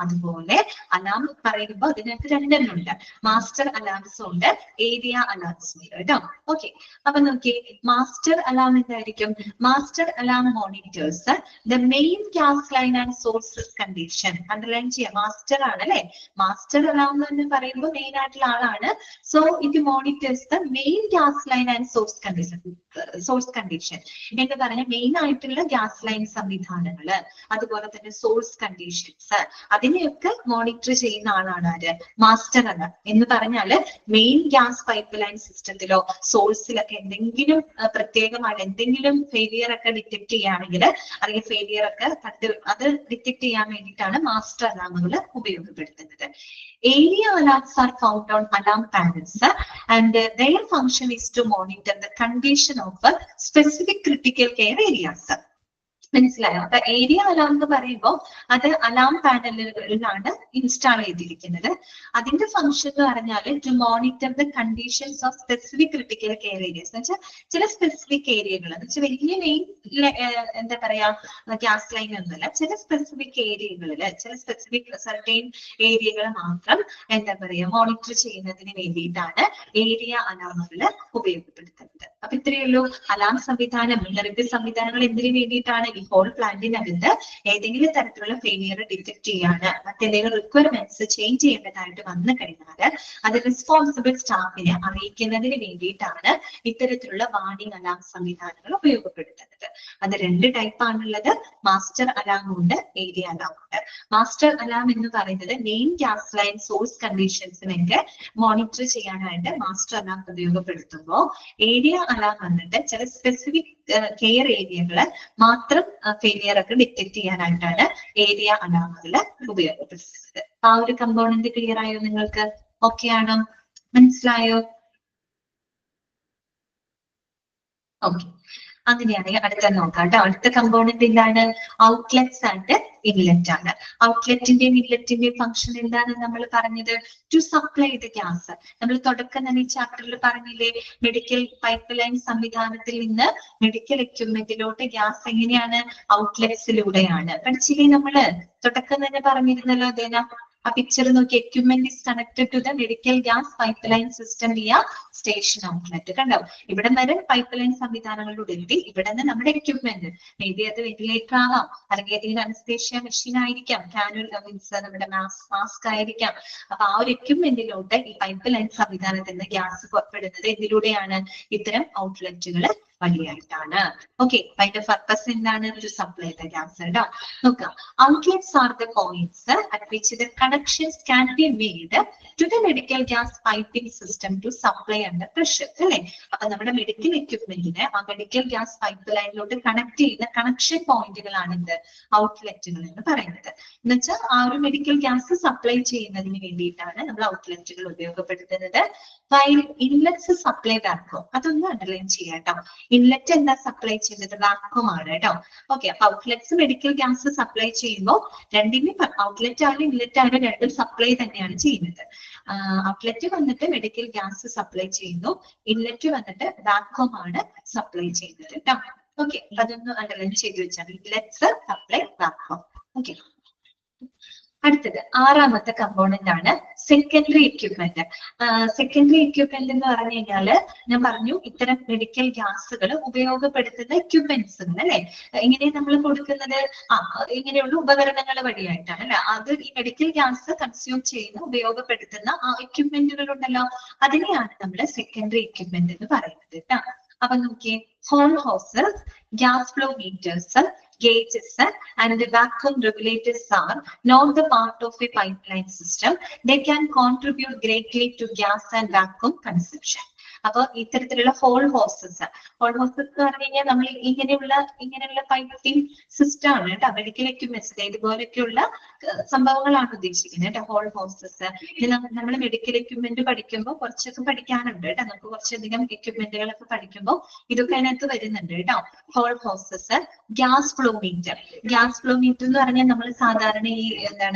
അതുപോലെ അലാം പറയുമ്പോൾ അതിനകത്ത് രണ്ടെണ്ണം ഉണ്ട്, മാസ്റ്റർ അലാംസും ഉണ്ട്, ഏരിയ അലാംസും ഉണ്ട് കേട്ടോ. ഓക്കെ, അപ്പൊ നോക്കി, മാസ്റ്റർ അലാം എന്തായിരിക്കും? Master alarm monitors the main gas line and sources condition. Underline ചെയ്യാം, മാസ്റ്റർ ആണ് അല്ലെ. മാസ്റ്റർ അലാം എന്ന് പറയുമ്പോൾ മെയിൻ ആയിട്ടുള്ള ആളാണ്. So it monitors the main gas line and source condition. Source condition എന്ന് പറഞ്ഞ മെയിൻ ആയിട്ടുള്ള ഗ്യാസ് ലൈൻ സംവിധാനങ്ങള്, അതുപോലെ തന്നെ സോഴ്സ് കണ്ടീഷൻസ്, അതിനെയൊക്കെ മോണിറ്റർ ചെയ്യുന്ന ആളാണ് ആര്? മാസ്റ്റർ അലാം എന്ന് പറഞ്ഞാല് മെയിൻ ഗ്യാസ് പൈപ്പ് ലൈൻ സിസ്റ്റത്തിലോ സോഴ്സിലൊക്കെ എന്തെങ്കിലും പ്രത്യേകമായിട്ട് എന്തെങ്കിലും ഫെയിലിയർ ഒക്കെ ഡിറ്റക്ട് ചെയ്യുകയാണെങ്കിൽ, അല്ലെങ്കിൽ ഫെയിലിയർ ഒക്കെ അത് ഡിറ്റക്ട് ചെയ്യാൻ വേണ്ടിയിട്ടാണ് മാസ്റ്റർ അലാമുകൾ ഉപയോഗപ്പെടുത്തുന്നത്. Area alarms are found on alarm panels and their function is to monitor the condition of specific critical care areas. മനസ്സിലായോ? അപ്പൊ ഏരിയ അലാം എന്ന് പറയുമ്പോൾ അത് അലാം പാനലുകളിലാണ് ഇൻസ്റ്റാൾ ചെയ്തിരിക്കുന്നത്. അതിന്റെ ഫംഗ്ഷൻ എന്ന് പറഞ്ഞാൽ to monitor the conditions of specific critical care areas. എന്ന് വെച്ചാൽ ചില സ്പെസിഫിക് ഏരിയകൾ എന്ന് വെച്ചാൽ വലിയ മെയിൻ എന്താ പറയാ ഗ്യാസ് ലൈൻ ഒന്നുമല്ല, ചില സ്പെസിഫിക് ഏരിയകളിൽ, ചില സ്പെസിഫിക് സർട്ടൈൻ ഏരിയകൾ മാത്രം എന്താ പറയാ മോണിറ്റർ ചെയ്യുന്നതിന് വേണ്ടിയിട്ടാണ് ഏരിയ അലാമുകൾ ഉപയോഗപ്പെടുത്തുന്നത്. അപ്പൊ ഇത്രയേ ഉള്ളൂ. അലാം സംവിധാനം, മുന്നറിയിപ്പ് സംവിധാനങ്ങൾ എന്തിനു വേണ്ടിയിട്ടാണ്? ഈ ഹോൾ പ്ലാന്റിനകത്ത് ഏതെങ്കിലും തരത്തിലുള്ള ഫെയിലിയർ ഡിറ്റക്ട് ചെയ്യാന്, മറ്റെന്തെങ്കിലും റിക്വയർമെന്റ്സ് ചേഞ്ച് ചെയ്യേണ്ടതായിട്ട് വന്നു കഴിഞ്ഞാൽ അത് റെസ്പോൺസിബിൾ സ്റ്റാഫിനെ അറിയിക്കുന്നതിന് വേണ്ടിയിട്ടാണ് ഇത്തരത്തിലുള്ള വാർണിംഗ് അലാം സംവിധാനങ്ങൾ ഉപയോഗപ്പെടുത്തുന്നത്. അത് രണ്ട് ടൈപ്പ് ആണുള്ളത്, മാസ്റ്റർ അലാം ഉണ്ട്, ഏരിയ അലാം ഉണ്ട്. മാസ്റ്റർ അലാം എന്ന് പറയുന്നത് മെയിൻ ഗ്യാസ് ലൈൻ സോഴ്സ് കണ്ടീഷൻസിനൊക്കെ മോണിറ്റർ ചെയ്യാനായിട്ട് മാസ്റ്റർ അലാം ഉപയോഗപ്പെടുത്തുമ്പോൾ, ഏരിയ അലാം വന്നിട്ട് ചില സ്പെസിഫിക് കെയർ ഏരിയകള് മാത്രം ഫെയിലിയർ ഒക്കെ ഡിറ്റക്ട് ചെയ്യാനായിട്ടാണ് ഏരിയ അലാമുകൾ ഉപയോഗപ്പെടുത്തുന്നത്. ആ ഒരു കമ്പോണന്റ് ക്ലിയർ ആയോ നിങ്ങൾക്ക്? ഓക്കെ ആണോ? മനസ്സിലായോ? ഓക്കെ, അങ്ങനെയാണെങ്കിൽ അടുത്ത നോക്കാം കേട്ടോ. അടുത്ത കമ്പോണന്റ് എന്താണ്? ഔട്ട്ലെറ്റ്സ് ആൻഡ് ഇൻലെറ്റ് ആണ്. ഔട്ട്ലെറ്റിന്റെയും ഇൻലെറ്റിന്റെയും ഫംഗ്ഷൻ എന്താണ് നമ്മൾ പറഞ്ഞത്? To supply the gas. നമ്മൾ തുടക്കം തന്നെ ഈ ചാപ്റ്ററിൽ പറഞ്ഞില്ലേ, മെഡിക്കൽ പൈപ്പ് ലൈൻ സംവിധാനത്തിൽ നിന്ന് മെഡിക്കൽ എക്യുപ്മെന്റിലോട്ട് ഗ്യാസ് എങ്ങനെയാണ്? ഔട്ട്ലെറ്റ്സിലൂടെയാണ്. പഠിച്ചില്ലേ നമ്മള്? തുടക്കം തന്നെ പറഞ്ഞിരുന്നല്ലോ അതേന. ആ പിക്ചർ നോക്കി, equipment is connected to the medical gas pipe line system via station outlet. കണ്ടോ? ഇവിടെ വരെ പൈപ്പ് ലൈൻ സംവിധാനങ്ങളിലൂടെ എത്തി. ഇവിടെ നിന്ന് നമ്മുടെ എക്യുപ്മെന്റ്, മേ ബി അത് വെന്റിലേറ്റർ ആവാം, അല്ലെങ്കിൽ ഏതെങ്കിലും അനസ്തേഷ്യ മെഷീൻ ആയിരിക്കാം, കാനുൽ മീൻസ് നമ്മുടെ മാസ്ക് ആയിരിക്കാം. അപ്പൊ ആ ഒരു എക്യുപ്മെന്റിലോട്ട് ഈ പൈപ്പ് ലൈൻ സംവിധാനത്തിൽ നിന്ന് ഗ്യാസ് പുറപ്പെടുന്നത് എന്തിലൂടെയാണ്? ഇത്തരം ഔട്ട്ലെറ്റുകൾ വഴിയായിട്ടാണ്. ഓക്കെ, അതിന്റെ പർപ്പസ് എന്താണ്? ടു സപ്ലൈ ദ ഗ്യാസ് കേട്ടോ. നോക്കാം, outlets are the points at which the connections can be made to the medical gas piping system to supply under pressure അല്ലെ. അപ്പൊ നമ്മുടെ മെഡിക്കൽ എക്യുപ്മെന്റിനെ ആ മെഡിക്കൽ ഗ്യാസ് പൈപ്പ് ലൈനിലോട്ട് കണക്ട് ചെയ്യുന്ന കണക്ഷൻ പോയിന്റുകളാണ് ഇത് ഔട്ട്ലെറ്റുകൾ എന്ന് പറയുന്നത്. എന്ന് വെച്ചാൽ ആ ഒരു മെഡിക്കൽ ഗ്യാസ് സപ്ലൈ ചെയ്യുന്നതിന് വേണ്ടിയിട്ടാണ് നമ്മൾ ഔട്ട്ലെറ്റുകൾ ഉപയോഗപ്പെടുത്തുന്നത്. ഇൻലെറ്റ്സ് സപ്ലൈ വാക്വം, അതൊന്ന് അണ്ടർലൈൻ ചെയ്യാം കേട്ടോ. ഇൻലെറ്റ് എന്താ സപ്ലൈ ചെയ്യുന്നത്? വാക്വം ആണ് കേട്ടോ. ഓക്കെ, അപ്പൊ ഔട്ട്ലെറ്റ്സ് മെഡിക്കൽ ഗ്യാസ് സപ്ലൈ ചെയ്യുമ്പോൾ രണ്ടിനും ഔട്ട്ലെറ്റ് ആണ് ഇൻലെറ്റ് ആണ് രണ്ടും സപ്ലൈ തന്നെയാണ് ചെയ്യുന്നത്. ഔട്ട്ലെറ്റ് വന്നിട്ട് മെഡിക്കൽ ഗ്യാസ് സപ്ലൈ ചെയ്യുന്നു, ഇൻലെറ്റ് വന്നിട്ട് വാക്വം ആണ് സപ്ലൈ ചെയ്യുന്നത് കേട്ടോ. ഓക്കെ, അതൊന്ന് അണ്ടർലൈൻ ചെയ്ത് വെച്ചാൽ ഇൻലെറ്റ്സ് സപ്ലൈ വാക്വം. ഓക്കെ, അടുത്തത് ആറാമത്തെ കമ്പോണന്റ് ആണ് സെക്കൻഡറി എക്യുപ്മെന്റ്. സെക്കൻഡറി എക്യുപ്മെന്റ് എന്ന് പറഞ്ഞു കഴിഞ്ഞാല് ഞാൻ പറഞ്ഞു ഇത്തരം മെഡിക്കൽ ഗ്യാസുകൾ ഉപയോഗപ്പെടുത്തുന്ന എക്യുപ്മെന്റ്സുകൾ അല്ലെ. ഇങ്ങനെ നമ്മൾ കൊടുക്കുന്നത് ഇങ്ങനെയുള്ള ഉപകരണങ്ങൾ വഴിയായിട്ടാണ് അല്ലെ. അത് ഈ മെഡിക്കൽ ഗ്യാസ് കൺസ്യൂം ചെയ്യുന്ന ഉപയോഗപ്പെടുത്തുന്ന ആ എക്യുപ്മെന്റുകൾ ഉണ്ടല്ലോ, അതിനെയാണ് നമ്മൾ സെക്കൻഡറി എക്യുപ്മെന്റ് എന്ന് പറയുന്നത് കേട്ടോ. അപ്പൊ നോക്കിയേ, whole hoses, gas flow meters, gauges and the vacuum regulators are not the part of a pipeline system. They can contribute greatly to gas and vacuum consumption. അപ്പൊ ഇത്തരത്തിലുള്ള ഹോൾ ഹോസസ് എന്ന് പറഞ്ഞു കഴിഞ്ഞാൽ നമ്മൾ ഇങ്ങനെയുള്ള പൈപ്പിംഗ് സിസ്റ്റം ആണ് കേട്ടോ. Medical equipments ഇതുപോലെയൊക്കെയുള്ള സംഭവങ്ങളാണ് ഉദ്ദേശിക്കുന്നത് കേട്ടോ. ഹോൾ ഹോസസ് നമ്മൾ മെഡിക്കൽ എക്യുപ്മെന്റ് പഠിക്കുമ്പോൾ കുറച്ചൊക്കെ പഠിക്കാനുണ്ട് കേട്ടോ. നമുക്ക് കുറച്ചധികം എക്യുപ്മെന്റുകളൊക്കെ പഠിക്കുമ്പോൾ ഇതൊക്കെ അതിനകത്ത് വരുന്നുണ്ട് കേട്ടോ. Whole hoses, gas flow meter. Gas flow meter എന്ന് പറഞ്ഞാൽ നമ്മൾ സാധാരണ ഈ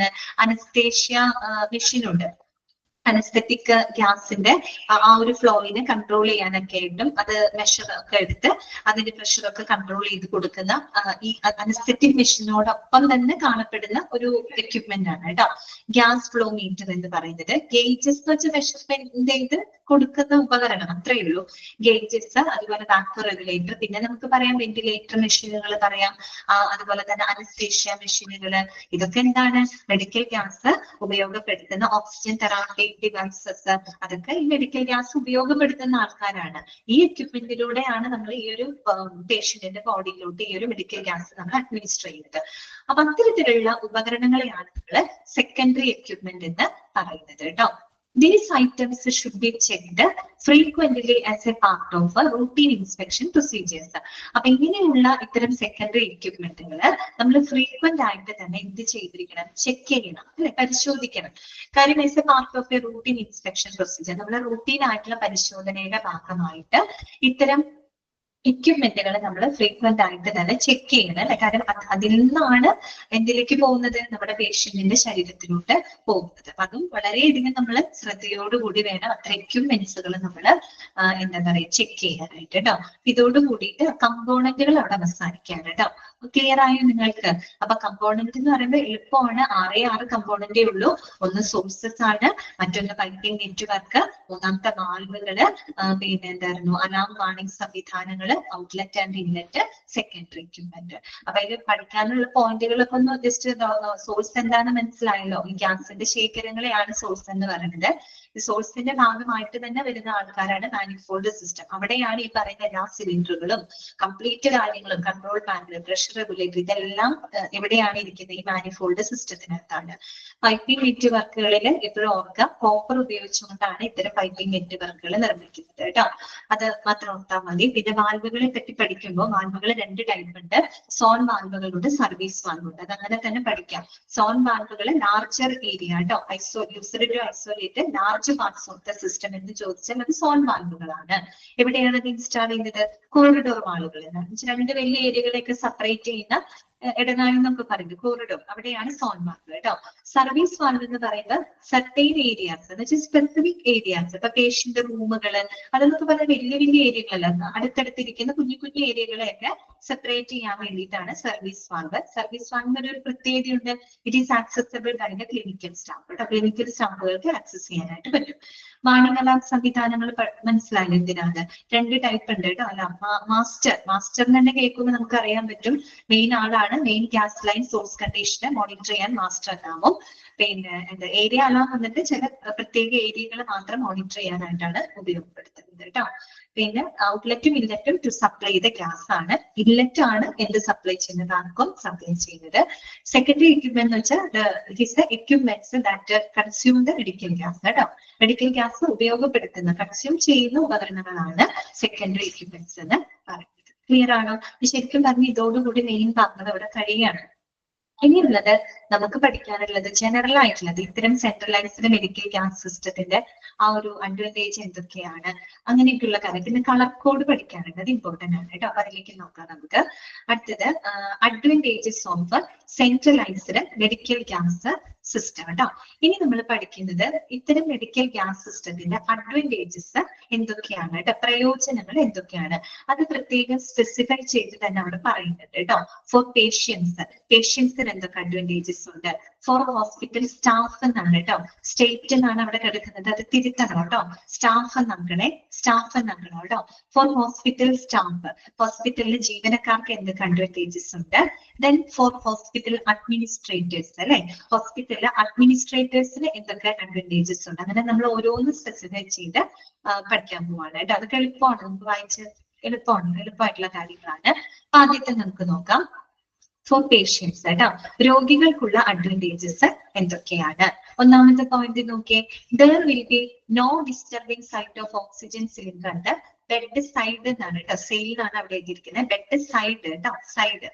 അനസ്തേഷ്യ മെഷീൻ ഉണ്ട്. അനസ്തെറ്റിക് ഗ്യാസിന്റെ ആ ഒരു ഫ്ലോയിനെ കൺട്രോൾ ചെയ്യാനൊക്കെ ആയിട്ടും അത് മെഷർ ഒക്കെ എടുത്ത് അതിന്റെ പ്രഷർ ഒക്കെ കൺട്രോൾ ചെയ്ത് കൊടുക്കുന്ന ഈ അനസ്തെറ്റിക് മെഷീനോടൊപ്പം തന്നെ കാണപ്പെടുന്ന ഒരു എക്യുപ്മെന്റ് ആണ് കേട്ടോ ഗ്യാസ് ഫ്ലോ മീറ്റർ എന്ന് പറയുന്നത്. ഗേജസ് എന്ന് വെച്ചാൽ മെഷർമെന്റ് ചെയ്ത് കൊടുക്കുന്ന ഉപകരണം, അത്രയേ ഉള്ളൂ. ഗേജസ്, അതുപോലെ വാക്വം റെഗുലേറ്റർ, പിന്നെ നമുക്ക് പറയാം വെന്റിലേറ്റർ മെഷീനുകൾ പറയാം, അതുപോലെ തന്നെ അനസ്തേഷ്യ മെഷീനുകള്. ഇതൊക്കെ എന്താണ്? മെഡിക്കൽ ഗ്യാസ് ഉപയോഗപ്പെടുത്തുന്ന ഓക്സിജൻ തെറാപ്പി ഡിവൈസസ്, അതൊക്കെ ഈ മെഡിക്കൽ ഗ്യാസ് ഉപയോഗപ്പെടുത്തുന്ന ആൾക്കാരാണ്. ഈ എക്യുപ്മെന്റിലൂടെയാണ് നമ്മൾ ഈ ഒരു പേഷ്യന്റിന്റെ ബോഡിയിലോട്ട് ഈ ഒരു മെഡിക്കൽ ഗ്യാസ് നമ്മൾ അഡ്മിനിസ്റ്റർ ചെയ്യുന്നത്. അപ്പൊ അത്തരത്തിലുള്ള ഉപകരണങ്ങളെയാണ് നമ്മൾ സെക്കൻഡറി എക്യുപ്മെന്റ് എന്ന് പറയുന്നത് കേട്ടോ. These items should be checked frequently as a part of routine inspection procedures. അപ്പൊ ഇങ്ങനെയുള്ള ഇത്തരം സെക്കൻഡറി എക്യുപ്മെന്റുകൾ നമ്മൾ ഫ്രീക്വന്റ് ആയിട്ട് തന്നെ എന്ത് ചെയ്തിരിക്കണം? ചെക്ക് ചെയ്യണം അല്ലെ, പരിശോധിക്കണം. കാര്യം as A part of A routine inspection procedure, നമ്മൾ റൂട്ടീൻ ആയിട്ടുള്ള പരിശോധനയുടെ ഭാഗമായിട്ട് ഇത്തരം എക്യുപ്മെന്റുകൾ നമ്മൾ ഫ്രീക്വന്റ് ആയിട്ട് തന്നെ ചെക്ക് ചെയ്യണം അല്ലെ. കാരണം അതിൽ നിന്നാണ് എന്തിലേക്ക് പോകുന്നത്? നമ്മുടെ പേഷ്യന്റിന്റെ ശരീരത്തിലോട്ട് പോകുന്നത്. അപ്പൊ അതും വളരെയധികം നമ്മൾ ശ്രദ്ധയോടുകൂടി വേണം അത്ര എക്യുപ്മെന്റ്സുകൾ നമ്മൾ എന്താ പറയുക ചെക്ക് ചെയ്യാനായിട്ട് കേട്ടോ. ഇതോട് കൂടിയിട്ട് കമ്പോണന്റുകൾ അവിടെ അവസാനിക്കാണ് കേട്ടോ. ക്ലിയർ ആയോ നിങ്ങൾക്ക്? അപ്പൊ കമ്പോണന്റ് എന്ന് പറയുമ്പോൾ എളുപ്പമാണ്. 6 കമ്പോണന്റേ ഉള്ളൂ. ഒന്ന് സോഴ്സസ് ആണ്, മറ്റൊന്ന് പൈപ്പിംഗ് നെറ്റ്വർക്ക്, മൂന്നാമത്തെ വാൽവുകള്, പിന്നെ എന്തായിരുന്നു അലാം വാർണിംഗ് സംവിധാനങ്ങൾ, outlet and inlet, secondary equipment. അപ്പൊ ഇത് പഠിക്കാനുള്ള പോയിന്റുകളൊക്കെ ഒന്ന് ജസ്റ്റ് സോഴ്സ് എന്താണെന്ന് മനസ്സിലായല്ലോ. ഈ ഗ്യാസിന്റെ ശേഖരങ്ങളെയാണ് സോഴ്സ് എന്ന് പറയുന്നത്. ഈ സോഴ്സിന്റെ ഭാഗമായിട്ട് തന്നെ വരുന്ന ആൾക്കാരാണ് മാനിഫോൾഡ് സിസ്റ്റം. അവിടെയാണ് ഈ പറയുന്ന എല്ലാ സിലിണ്ടറുകളും കംപ്ലീറ്റ് കാര്യങ്ങളും, കൺട്രോൾ പാനൽ, പ്രഷർ റെഗുലേറ്റർ, ഇതെല്ലാം എവിടെയാണ് ഇരിക്കുന്നത്? ഈ മാനിഫോൾഡ് സിസ്റ്റത്തിനകത്താണ്. പൈപ്പിംഗ് നെറ്റ്വർക്കുകളിൽ എപ്പോഴും ഓർക്കുക, കോപ്പർ ഉപയോഗിച്ചുകൊണ്ടാണ് ഇത്തരം പൈപ്പിംഗ് നെറ്റ്വർക്കുകൾ നിർമ്മിക്കുന്നത് കേട്ടോ. അത് മാത്രം ഓർത്താൽ മതി. പിന്നെ വാൽവുകളെ പറ്റി പഠിക്കുമ്പോൾ വാൽവുകൾ 2 ടൈപ്പ് ഉണ്ട്. സോൺ വാൽവുകളുണ്ട്, സർവീസ് വാൽവുണ്ട്. അത് അങ്ങനെ തന്നെ പഠിക്കാം. സോൺ വാൽവുകൾ ലാർജർ ഏരിയ കേട്ടോ, isolate large parts of the system എന്ന് ചോദിച്ചാൽ അത് സോൺ വാൽവുകളാണ്. എവിടെയാണ് അത് ഇൻസ്റ്റാൾ ചെയ്യുന്നത്? കോറിഡോർ വാൽവുകൾ എന്ന് 2 വലിയ ഏരിയകളെയൊക്കെ സെപ്പറേറ്റ് ചെയ്യുന്ന ഇടനാഴി എന്നൊക്കെ പറയുന്നത് കോറിഡോർ, അവിടെയാണ് സോൺ വാൽവ് കേട്ടോ. സർവീസ് വാൽവ് എന്ന് പറയുന്നത് സർട്ടൈൻ ഏരിയാസ് എന്ന് വെച്ചാൽ സ്പെസിഫിക് ഏരിയാസ്. ഇപ്പൊ പേഷ്യന്റ് റൂമുകള് അതെന്നൊക്കെ പറഞ്ഞ വലിയ വലിയ ഏരിയകളല്ല, അടുത്തടുത്തിരിക്കുന്ന കുഞ്ഞു കുഞ്ഞു ഏരിയകളെയൊക്കെ സെപ്പറേറ്റ് ചെയ്യാൻ വേണ്ടിയിട്ടാണ് സർവീസ് വാൽവ്. സർവീസ് വാൽവിന് ഒരു പ്രത്യേകതയുണ്ട്. It is accessible by the clinical staff കേട്ടോ. ക്ലിനിക്കൽ സ്റ്റാഫുകൾക്ക് ആക്സസ് ചെയ്യാനായിട്ട് പറ്റും. വാണിംഗ് അലാം സംവിധാനങ്ങൾ മനസ്സിലായാലും എന്തിനാണ്? 2 ടൈപ്പ് ഉണ്ട് കേട്ടോ. അല്ല, മാസ്റ്റർ തന്നെ കേൾക്കുമ്പോൾ നമുക്ക് അറിയാൻ പറ്റും മെയിൻ ആളാണ്. മെയിൻ ഗ്യാസ് ലൈൻ സോഴ്സ് കണ്ടീഷനെ മോണിറ്റർ ചെയ്യാൻ മാസ്റ്റർ അലാമും, പിന്നെ ഏരിയ അലാം വന്നിട്ട് ചില പ്രത്യേക ഏരിയകൾ മാത്രം മോണിറ്റർ ചെയ്യാനായിട്ടാണ് ഉപയോഗപ്പെടുത്തുന്നത് കേട്ടോ. പിന്നെ ഔട്ട്ലെറ്റും ഇൻലെറ്റും ടു സപ്ലൈ ദ ഗ്യാസ് ആണ്. ഇൻലെറ്റ് ആണ് എന്ത് സപ്ലൈ ചെയ്യുന്നത്, ആർക്കും സപ്ലൈ ചെയ്യുന്നത്. സെക്കൻഡറി എക്യുപ്മെന്റ് എന്ന് വെച്ചാൽ it is the equipments that consume the medical gas കേട്ടോ. മെഡിക്കൽ ഗ്യാസ് ഉപയോഗപ്പെടുത്തുന്ന കൺസ്യൂം ചെയ്യുന്ന ഉപകരണങ്ങളാണ് സെക്കൻഡറി എക്യുപ്മെന്റ്സ് എന്ന് പറയുന്നത്. ക്ലിയർ ആണോ? ശരിക്കും പറഞ്ഞ് ഇതോടുകൂടി മെയിൻ പറഞ്ഞത് അവിടെ കഴിയാണ്. ഇനിയുള്ളത് നമുക്ക് പഠിക്കാനുള്ളത് ജനറൽ ആയിട്ടുള്ളത് ഇത്തരം സെൻട്രലൈസ്ഡ് മെഡിക്കൽ ഗ്യാസ് സിസ്റ്റത്തിന്റെ ആ ഒരു അഡ്വാൻറ്റേജ് എന്തൊക്കെയാണ്, അങ്ങനെയൊക്കെയുള്ള കാര്യം. പിന്നെ കളർ കോഡ് പഠിക്കാനുണ്ട്, അത് ഇമ്പോർട്ടന്റ് ആണ് കേട്ടോ. അപ്പൊ അതിലേക്ക് നോക്കാം നമുക്ക്. അടുത്തത് advantages of centralised medical gas system കേട്ടോ. ഇനി നമ്മൾ പഠിക്കുന്നത് ഇത്തരം മെഡിക്കൽ ഗ്യാസ് സിസ്റ്റത്തിന്റെ അഡ്വാൻറ്റേജസ് എന്തൊക്കെയാണ് കേട്ടോ, പ്രയോജനങ്ങൾ എന്തൊക്കെയാണ്, അത് പ്രത്യേകം സ്പെസിഫൈ ചെയ്ത് തന്നെ അവിടെ പറയുന്നുണ്ട് കേട്ടോ. ഫോർ പേഷ്യൻസിന് എന്തൊക്കെ അഡ്വാൻറ്റേജസ് ഉണ്ട്, ഫോർ ഹോസ്പിറ്റൽ സ്റ്റാഫ് എന്നാണ് കേട്ടോ. സ്റ്റേറ്റ് എന്നാണ് അവിടെ കിടക്കുന്നത്, അത് തിരുത്തണം കേട്ടോ. സ്റ്റാഫ് എന്നാക്കണം കേട്ടോ. ഫോർ ഹോസ്പിറ്റൽ സ്റ്റാഫ്, ഹോസ്പിറ്റലിലെ ജീവനക്കാർക്ക് എന്തൊക്കെ അഡ്വാൻറ്റേജസ് ഉണ്ട്. ദെൻ ഫോർ ഹോസ്പിറ്റൽ അഡ്മിനിസ്ട്രേറ്റേഴ്സ് അല്ലെ, ഹോസ്പിറ്റലിലെ അഡ്മിനിസ്ട്രേറ്റേഴ്സിന് എന്തൊക്കെ അഡ്വാൻറ്റേജസ് ഉണ്ട്. അങ്ങനെ നമ്മൾ ഓരോന്ന് സ്പെസിഫൈ ചെയ്ത് പഠിക്കാൻ പോവാണ് കേട്ടോ. അതൊക്കെ എളുപ്പമാണ്, നമുക്ക് വായിച്ച് എളുപ്പമായിട്ടുള്ള കാര്യങ്ങളാണ്. ആദ്യത്തെ നമുക്ക് നോക്കാം. ഫോർ പേഷ്യൻസ് കേട്ടോ, രോഗികൾക്കുള്ള അഡ്വാൻറ്റേജസ് എന്തൊക്കെയാണ്. ഒന്നാമത്തെ പോയിന്റ് നോക്കിയേ, there will be no disturbing sight of oxygen cylinder ഉണ്ട്. ബെഡ് സൈഡ് എന്നാണ് കേട്ടോ, സെയിൽ ആണ് അവിടെ എഴുതിയിരിക്കുന്നത്. ബെഡ് സൈഡ് കേട്ടോ, സൈഡ്.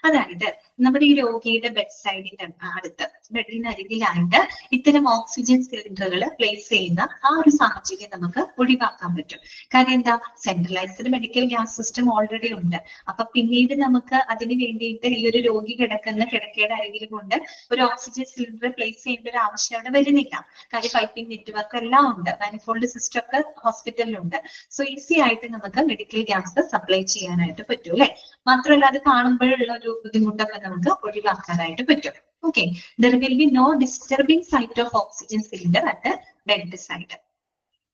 അതായത് നമ്മുടെ ഈ രോഗിയുടെ ബെഡ് സൈഡിന്റെ അടുത്ത്, ബെഡിന് അരികിലായിട്ട് ഇത്തരം ഓക്സിജൻ സിലിണ്ടറുകൾ പ്ലേസ് ചെയ്യുന്ന ആ ഒരു സാഹചര്യം നമുക്ക് ഒഴിവാക്കാൻ പറ്റും. കാര്യം എന്താ, centralised medical gas system already ഉണ്ട്. അപ്പൊ പിന്നീട് നമുക്ക് അതിന് വേണ്ടിയിട്ട് ഈ ഒരു രോഗി കിടക്കുന്ന കിടക്കയുടെ അരികിൽ കൊണ്ട് ഒരു ഓക്സിജൻ സിലിണ്ടർ പ്ലേസ് ചെയ്യേണ്ട ഒരു ആവശ്യം അവിടെ വരുന്നില്ല. കാര്യം പൈപ്പിംഗ് നെറ്റ്വർക്ക് എല്ലാം ഉണ്ട്, മാനിഫോൾഡ് സിസ്റ്റം ഒക്കെ ഹോസ്പിറ്റലിലുണ്ട്. സോ ഈസി ആയിട്ട് നമുക്ക് മെഡിക്കൽ ഗ്യാസ് സപ്ലൈ ചെയ്യാനായിട്ട് പറ്റും അല്ലെ. മാത്രമല്ല അത് കാണുമ്പോഴുള്ള ഒരു ബുദ്ധിമുട്ടൊക്കെ നമുക്ക് ഒഴിവാക്കാനായിട്ട് പറ്റും. Okay, there will be no disturbing sight of oxygen cylinder at bed side.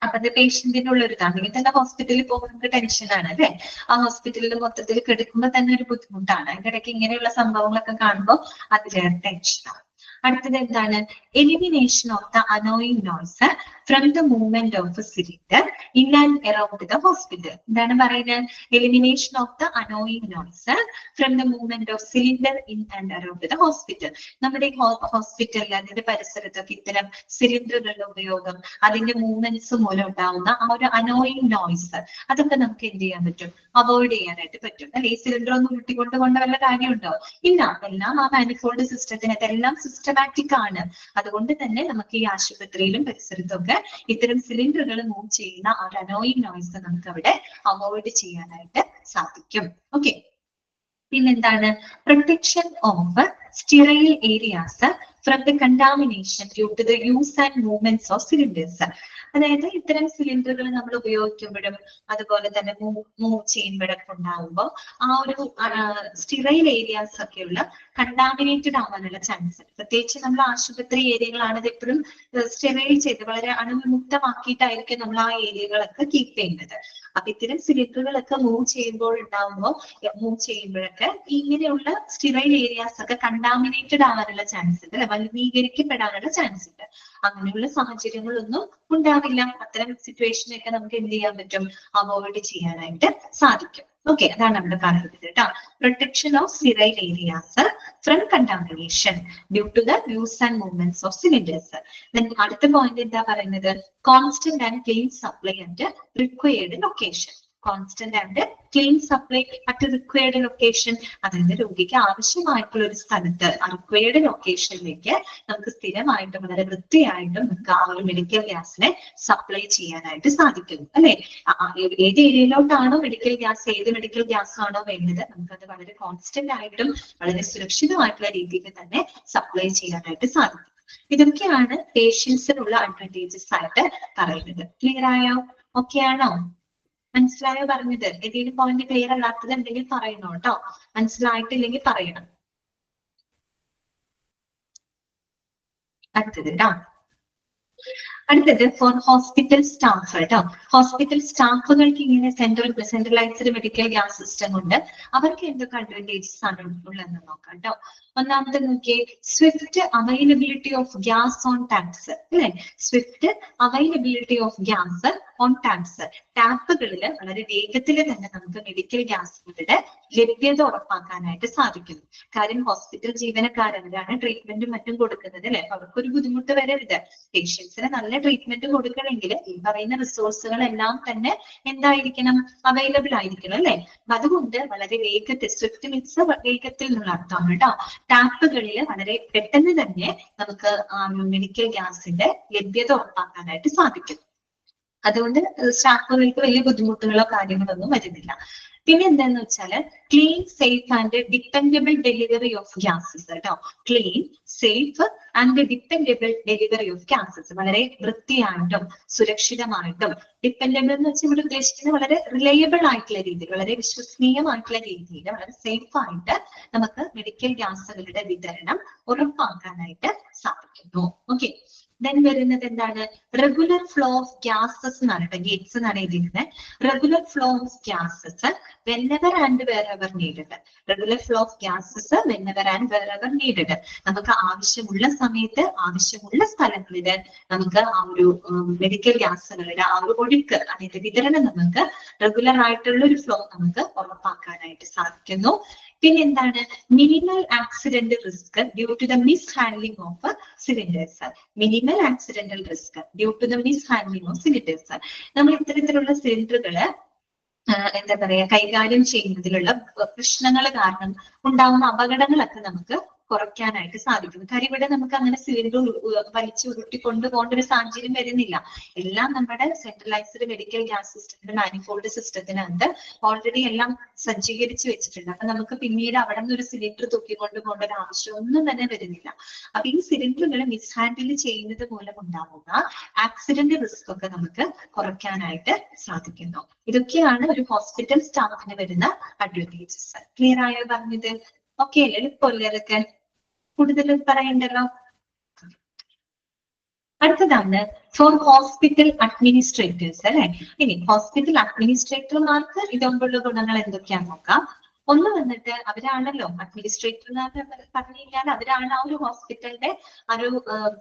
അപ്പൊ അത് പേഷ്യന്റിനുള്ള ഒരു ഇതാണ്. അല്ലെങ്കിൽ തന്നെ ഹോസ്പിറ്റലിൽ പോകുമ്പോൾ നമുക്ക് ടെൻഷനാണ് അല്ലെ. ആ ഹോസ്പിറ്റലിൽ മൊത്തത്തിൽ കിടക്കുമ്പോൾ തന്നെ ഒരു ബുദ്ധിമുട്ടാണ്. അതിന്റെ ഇടയ്ക്ക് ഇങ്ങനെയുള്ള സംഭവങ്ങളൊക്കെ കാണുമ്പോൾ അതിലേറെ ടെൻഷനാണ്. അടുത്തത് എന്താണ്, elimination of the annoying noise from the movement of cylinder in and around the hospital. എന്താണ് പറയുന്നത്, elimination of the annoying noise from the movement of cylinder in and around the hospital. നമ്മുടെ ഹോസ്പിറ്റലിൽ അതിന്റെ പരിസരത്തൊക്കെ ഇത്തരം സിലിണ്ടറുകളുടെ ഉപയോഗം, അതിന്റെ മൂവ്മെന്റ്സ് മൂലം ഉണ്ടാവുന്ന ആ ഒരു അനോയിങ് നോയ്സ്, അതൊക്കെ നമുക്ക് എന്ത് ചെയ്യാൻ പറ്റും, അവോയ്ഡ് ചെയ്യാനായിട്ട് പറ്റും അല്ലെ. ഈ സിലിണ്ടർ ഒന്നും ഉരുട്ടിക്കൊണ്ട് വല്ല കാര്യമുണ്ടോ, ഇല്ല. എല്ലാം ആ മാനിഫോൾഡ് സിസ്റ്റത്തിന് അതെല്ലാം സിസ്റ്റമാറ്റിക് ആണ്. അതുകൊണ്ട് തന്നെ നമുക്ക് ഈ ആശുപത്രിയിലും പരിസരത്തൊക്കെ ഇത്തരം സിലിണ്ടറുകൾ മൂവ് ചെയ്യുന്ന ആ ഒരു അനോയിങ് നോയ്സ് നമുക്ക് അവിടെ അവോയ്ഡ് ചെയ്യാനായിട്ട് സാധിക്കും. ഓക്കെ, പിന്നെന്താണ്, protection of sterile areas from the contamination due to the use and movements of cylinders. അതായത് ഇത്തരം സിലിണ്ടറുകൾ നമ്മൾ ഉപയോഗിക്കുമ്പോഴും അതുപോലെ തന്നെ മൂവ് ചെയ്യുമ്പോഴൊക്കെ ഉണ്ടാകുമ്പോൾ ആ ഒരു സ്റ്റെറൈൽ ഏരിയാസ് ഒക്കെയുള്ള കണ്ടാമിനേറ്റഡ് ആവാനുള്ള ചാൻസ്. പ്രത്യേകിച്ച് നമ്മൾ ആശുപത്രി ഏരിയകളാണ് ഇത് എപ്പോഴും സ്റ്റെറൈൽ ചെയ്ത് വളരെ അണുവിമുക്തമാക്കിയിട്ടായിരിക്കും നമ്മൾ ആ ഏരിയകളൊക്കെ കീപ്പ് ചെയ്യുന്നത്. അപ്പൊ ഇത്തരം സിലിണ്ടറുകളൊക്കെ മൂവ് ചെയ്യുമ്പോഴൊക്കെ ഇങ്ങനെയുള്ള സ്റ്റെറൈൽ ഏരിയാസ് ഒക്കെ കണ്ടാമിനേറ്റഡ് ആവാനുള്ള ചാൻസ് ഉണ്ട് അല്ലെ, മലിനീകരിക്കപ്പെടാനുള്ള ചാൻസ് ഉണ്ട്. അങ്ങനെയുള്ള സാഹചര്യങ്ങളൊന്നും ഉണ്ടാവില്ല. അത്തരം സിറ്റുവേഷനൊക്കെ നമുക്ക് എന്ത് ചെയ്യാൻ പറ്റും, അവോയ്ഡ് ചെയ്യാനായിട്ട് സാധിക്കും. ഓക്കെ, അതാണ് അവിടെ പറയുന്നത് കേട്ടോ. Protection of sterile areas from contamination due to the use and movements of cylinders. അടുത്ത പോയിന്റ് എന്താ പറയുന്നത്, constant and clean supply at required location. Constant and clean supply at required location. അതായത് രോഗിക്ക് ആവശ്യമായിട്ടുള്ള ഒരു സ്ഥലത്ത് റിക്വയർഡ് ലൊക്കേഷനിലേക്ക് നമുക്ക് സ്ഥിരമായിട്ടും വളരെ വൃത്തിയായിട്ടും നമുക്ക് ആ ഒരു മെഡിക്കൽ ഗ്യാസിനെ സപ്ലൈ ചെയ്യാനായിട്ട് സാധിക്കും അല്ലെ. ഏത് ഏരിയയിലോട്ടാണോ മെഡിക്കൽ ഗ്യാസ്, ഏത് മെഡിക്കൽ ഗ്യാസ് ആണോ വേണ്ടത്, നമുക്കത് വളരെ കോൺസ്റ്റന്റ് ആയിട്ടും വളരെ സുരക്ഷിതമായിട്ടുള്ള രീതിയിൽ തന്നെ സപ്ലൈ ചെയ്യാനായിട്ട് സാധിക്കും. ഇതൊക്കെയാണ് പേഷ്യൻസിനുള്ള അഡ്വാൻറ്റേജസ് ആയിട്ട് പറയുന്നത്. ക്ലിയർ ആയോ? ഓക്കെ ആണോ? മനസ്സിലായോ പറഞ്ഞത്? ഏതെങ്കിലും പോയിന്റ് ക്ലിയർ അല്ലാത്തത് എന്തെങ്കിലും പറയണോ കേട്ടോ. മനസ്സിലായിട്ടില്ലെങ്കിൽ പറയണം. അടുത്തത് കേട്ടോ, അടുത്തത് ഫോർ ഹോസ്പിറ്റൽ സ്റ്റാഫ് കേട്ടോ. ഹോസ്പിറ്റൽ സ്റ്റാഫുകൾക്ക് ഇങ്ങനെ സെൻട്രലൈസ്ഡ് മെഡിക്കൽ ഗ്യാസ് സിസ്റ്റം കൊണ്ട് അവർക്ക് എന്തൊക്കെ അഡ്വാൻറ്റേജസ് ആണ് ഉള്ളതെന്ന് നോക്കാം കേട്ടോ. ഒന്നാമത്തെ നോക്കിയേ, swift availability of gas on taps അല്ലെ. Swift availability of gas on taps. ടാപ്പുകളിൽ വളരെ വേഗത്തിൽ തന്നെ നമുക്ക് മെഡിക്കൽ ഗ്യാസുകളുടെ ലഭ്യത ഉറപ്പാക്കാനായിട്ട് സാധിക്കുന്നു. കാര്യം ഹോസ്പിറ്റൽ ജീവനക്കാരവരാണ് ട്രീറ്റ്മെന്റും മറ്റും കൊടുക്കുന്നത് അല്ലെ. അപ്പൊ അവർക്കൊരു ബുദ്ധിമുട്ട് വരരുത്. പേഷ്യൻസിന് നല്ല ട്രീറ്റ്മെന്റ് കൊടുക്കണമെങ്കിൽ ഈ പറയുന്ന റിസോഴ്സുകളെല്ലാം തന്നെ എന്തായിരിക്കണം, അവൈലബിൾ ആയിരിക്കണം അല്ലെ. അതുകൊണ്ട് വളരെ വേഗത്തിൽ, സ്വിഫ്റ്റ് മീൻസ് വേഗത്തിൽ എന്നുള്ള അർത്ഥമാണ് കേട്ടോ. ടാപ്പുകളിൽ വളരെ പെട്ടെന്ന് തന്നെ നമുക്ക് മെഡിക്കൽ ഗ്യാസിന്റെ ലഭ്യത ഉറപ്പാക്കാനായിട്ട് സാധിക്കും. അതുകൊണ്ട് സ്റ്റാഫുകൾക്ക് വലിയ ബുദ്ധിമുട്ടുകളോ കാര്യങ്ങളൊന്നും വരുന്നില്ല. പിന്നെ എന്താന്ന് വെച്ചാല് clean, safe and dependable delivery of gases കേട്ടോ. Clean, safe and dependable delivery of gases. വളരെ വൃത്തിയായിട്ടും സുരക്ഷിതമായിട്ടും, ഡിപ്പെൻഡബിൾ എന്ന് വെച്ചാൽ ഇവിടെ ഉദ്ദേശിക്കുന്നത് വളരെ റിലയബിൾ ആയിട്ടുള്ള രീതിയിൽ, വളരെ വിശ്വസനീയമായിട്ടുള്ള രീതിയിൽ, വളരെ സേഫ് ആയിട്ട് നമുക്ക് മെഡിക്കൽ ഗ്യാസുകളുടെ വിതരണം ഉറപ്പാക്കാനായിട്ട് സാധിക്കുന്നു. ഓക്കെ, ദെൻ വരുന്നത് എന്താണ്, റെഗുലർ ഫ്ലോ ഓഫ് ഗ്യാസസ് എന്നാണ് കേട്ടോ. ഗേറ്റ്സ് എന്നാണ് എഴുതിയിരുന്നത്. Regular flow of gases whenever and wherever needed. Regular flow of gases whenever and wherever needed. നമുക്ക് ആവശ്യമുള്ള സമയത്ത് ആവശ്യമുള്ള സ്ഥലങ്ങളിൽ നമുക്ക് ആ ഒരു മെഡിക്കൽ ഗ്യാസുകളുടെ ആ ഒരു ഒഴുക്ക്, അതിന്റെ വിതരണം നമുക്ക് റെഗുലർ ആയിട്ടുള്ള ഒരു ഫ്ലോ നമുക്ക് ഉറപ്പാക്കാനായിട്ട് സാധിക്കുന്നു. പിന്നെ എന്താണ്, minimal accident risk due to the mishandling of cylinders. Minimal accidental risk due to the mishandling of cylinders. നമ്മൾ ഇത്തരത്തിലുള്ള സിലിണ്ടറുകള് എന്താ പറയാ കൈകാര്യം ചെയ്യുന്നതിലുള്ള പ്രശ്നങ്ങൾ കാരണം ഉണ്ടാവുന്ന അപകടങ്ങളൊക്കെ നമുക്ക് കുറയ്ക്കാനായിട്ട് സാധിക്കും. കാര്യം ഇവിടെ നമുക്ക് അങ്ങനെ സിലിണ്ടർ വലിച്ചു ഉരുട്ടി കൊണ്ടുപോകേണ്ട ഒരു സാഹചര്യം വരുന്നില്ല. എല്ലാം നമ്മുടെ സെൻട്രലൈസ്ഡ് മെഡിക്കൽ ഗ്യാസ് സിസ്റ്റത്തിന്റെ മാനിഫോൾഡ് സിസ്റ്റത്തിനകത്ത് ഓൾറെഡി എല്ലാം സജ്ജീകരിച്ച് വെച്ചിട്ടുണ്ട്. അപ്പൊ നമുക്ക് പിന്നീട് അവിടെ നിന്ന് ഒരു സിലിണ്ടർ തൂക്കിക്കൊണ്ടു പോകേണ്ട ഒരു ആവശ്യം ഒന്നും തന്നെ വരുന്നില്ല. അപ്പൊ ഈ സിലിണ്ടറുകൾ മിസ്ഹാൻഡിൽ ചെയ്യുന്നത് മൂലം ഉണ്ടാവുന്ന ആക്സിഡന്റ് റിസ്ക് ഒക്കെ നമുക്ക് കുറയ്ക്കാനായിട്ട് സാധിക്കുന്നു. ഇതൊക്കെയാണ് ഒരു ഹോസ്പിറ്റൽ സ്റ്റാഫിന് വരുന്ന അഡ്വാൻറ്റേജസ്. ക്ലിയർ ആയോ പറഞ്ഞത്? ഓക്കെ അല്ലേ? എളുപ്പമല്ലേ അതൊക്കെ? കൂടുതൽ പറയണ്ടല്ലോ. അടുത്തതാണ് ഫോർ ഹോസ്പിറ്റൽ അഡ്മിനിസ്ട്രേറ്റേഴ്സ് അല്ലെ. ഇനി ഹോസ്പിറ്റൽ അഡ്മിനിസ്ട്രേറ്റർമാർക്ക് ഇതുകൊണ്ടുള്ള ഗുണങ്ങൾ എന്തൊക്കെയാന്ന് നോക്കാം. ഒന്ന് വന്നിട്ട് അവരാണല്ലോ അഡ്മിനിസ്ട്രേറ്റർ പറഞ്ഞു കഴിഞ്ഞാൽ അവരാണ് ആ ഒരു ഹോസ്പിറ്റലിന്റെ ആ ഒരു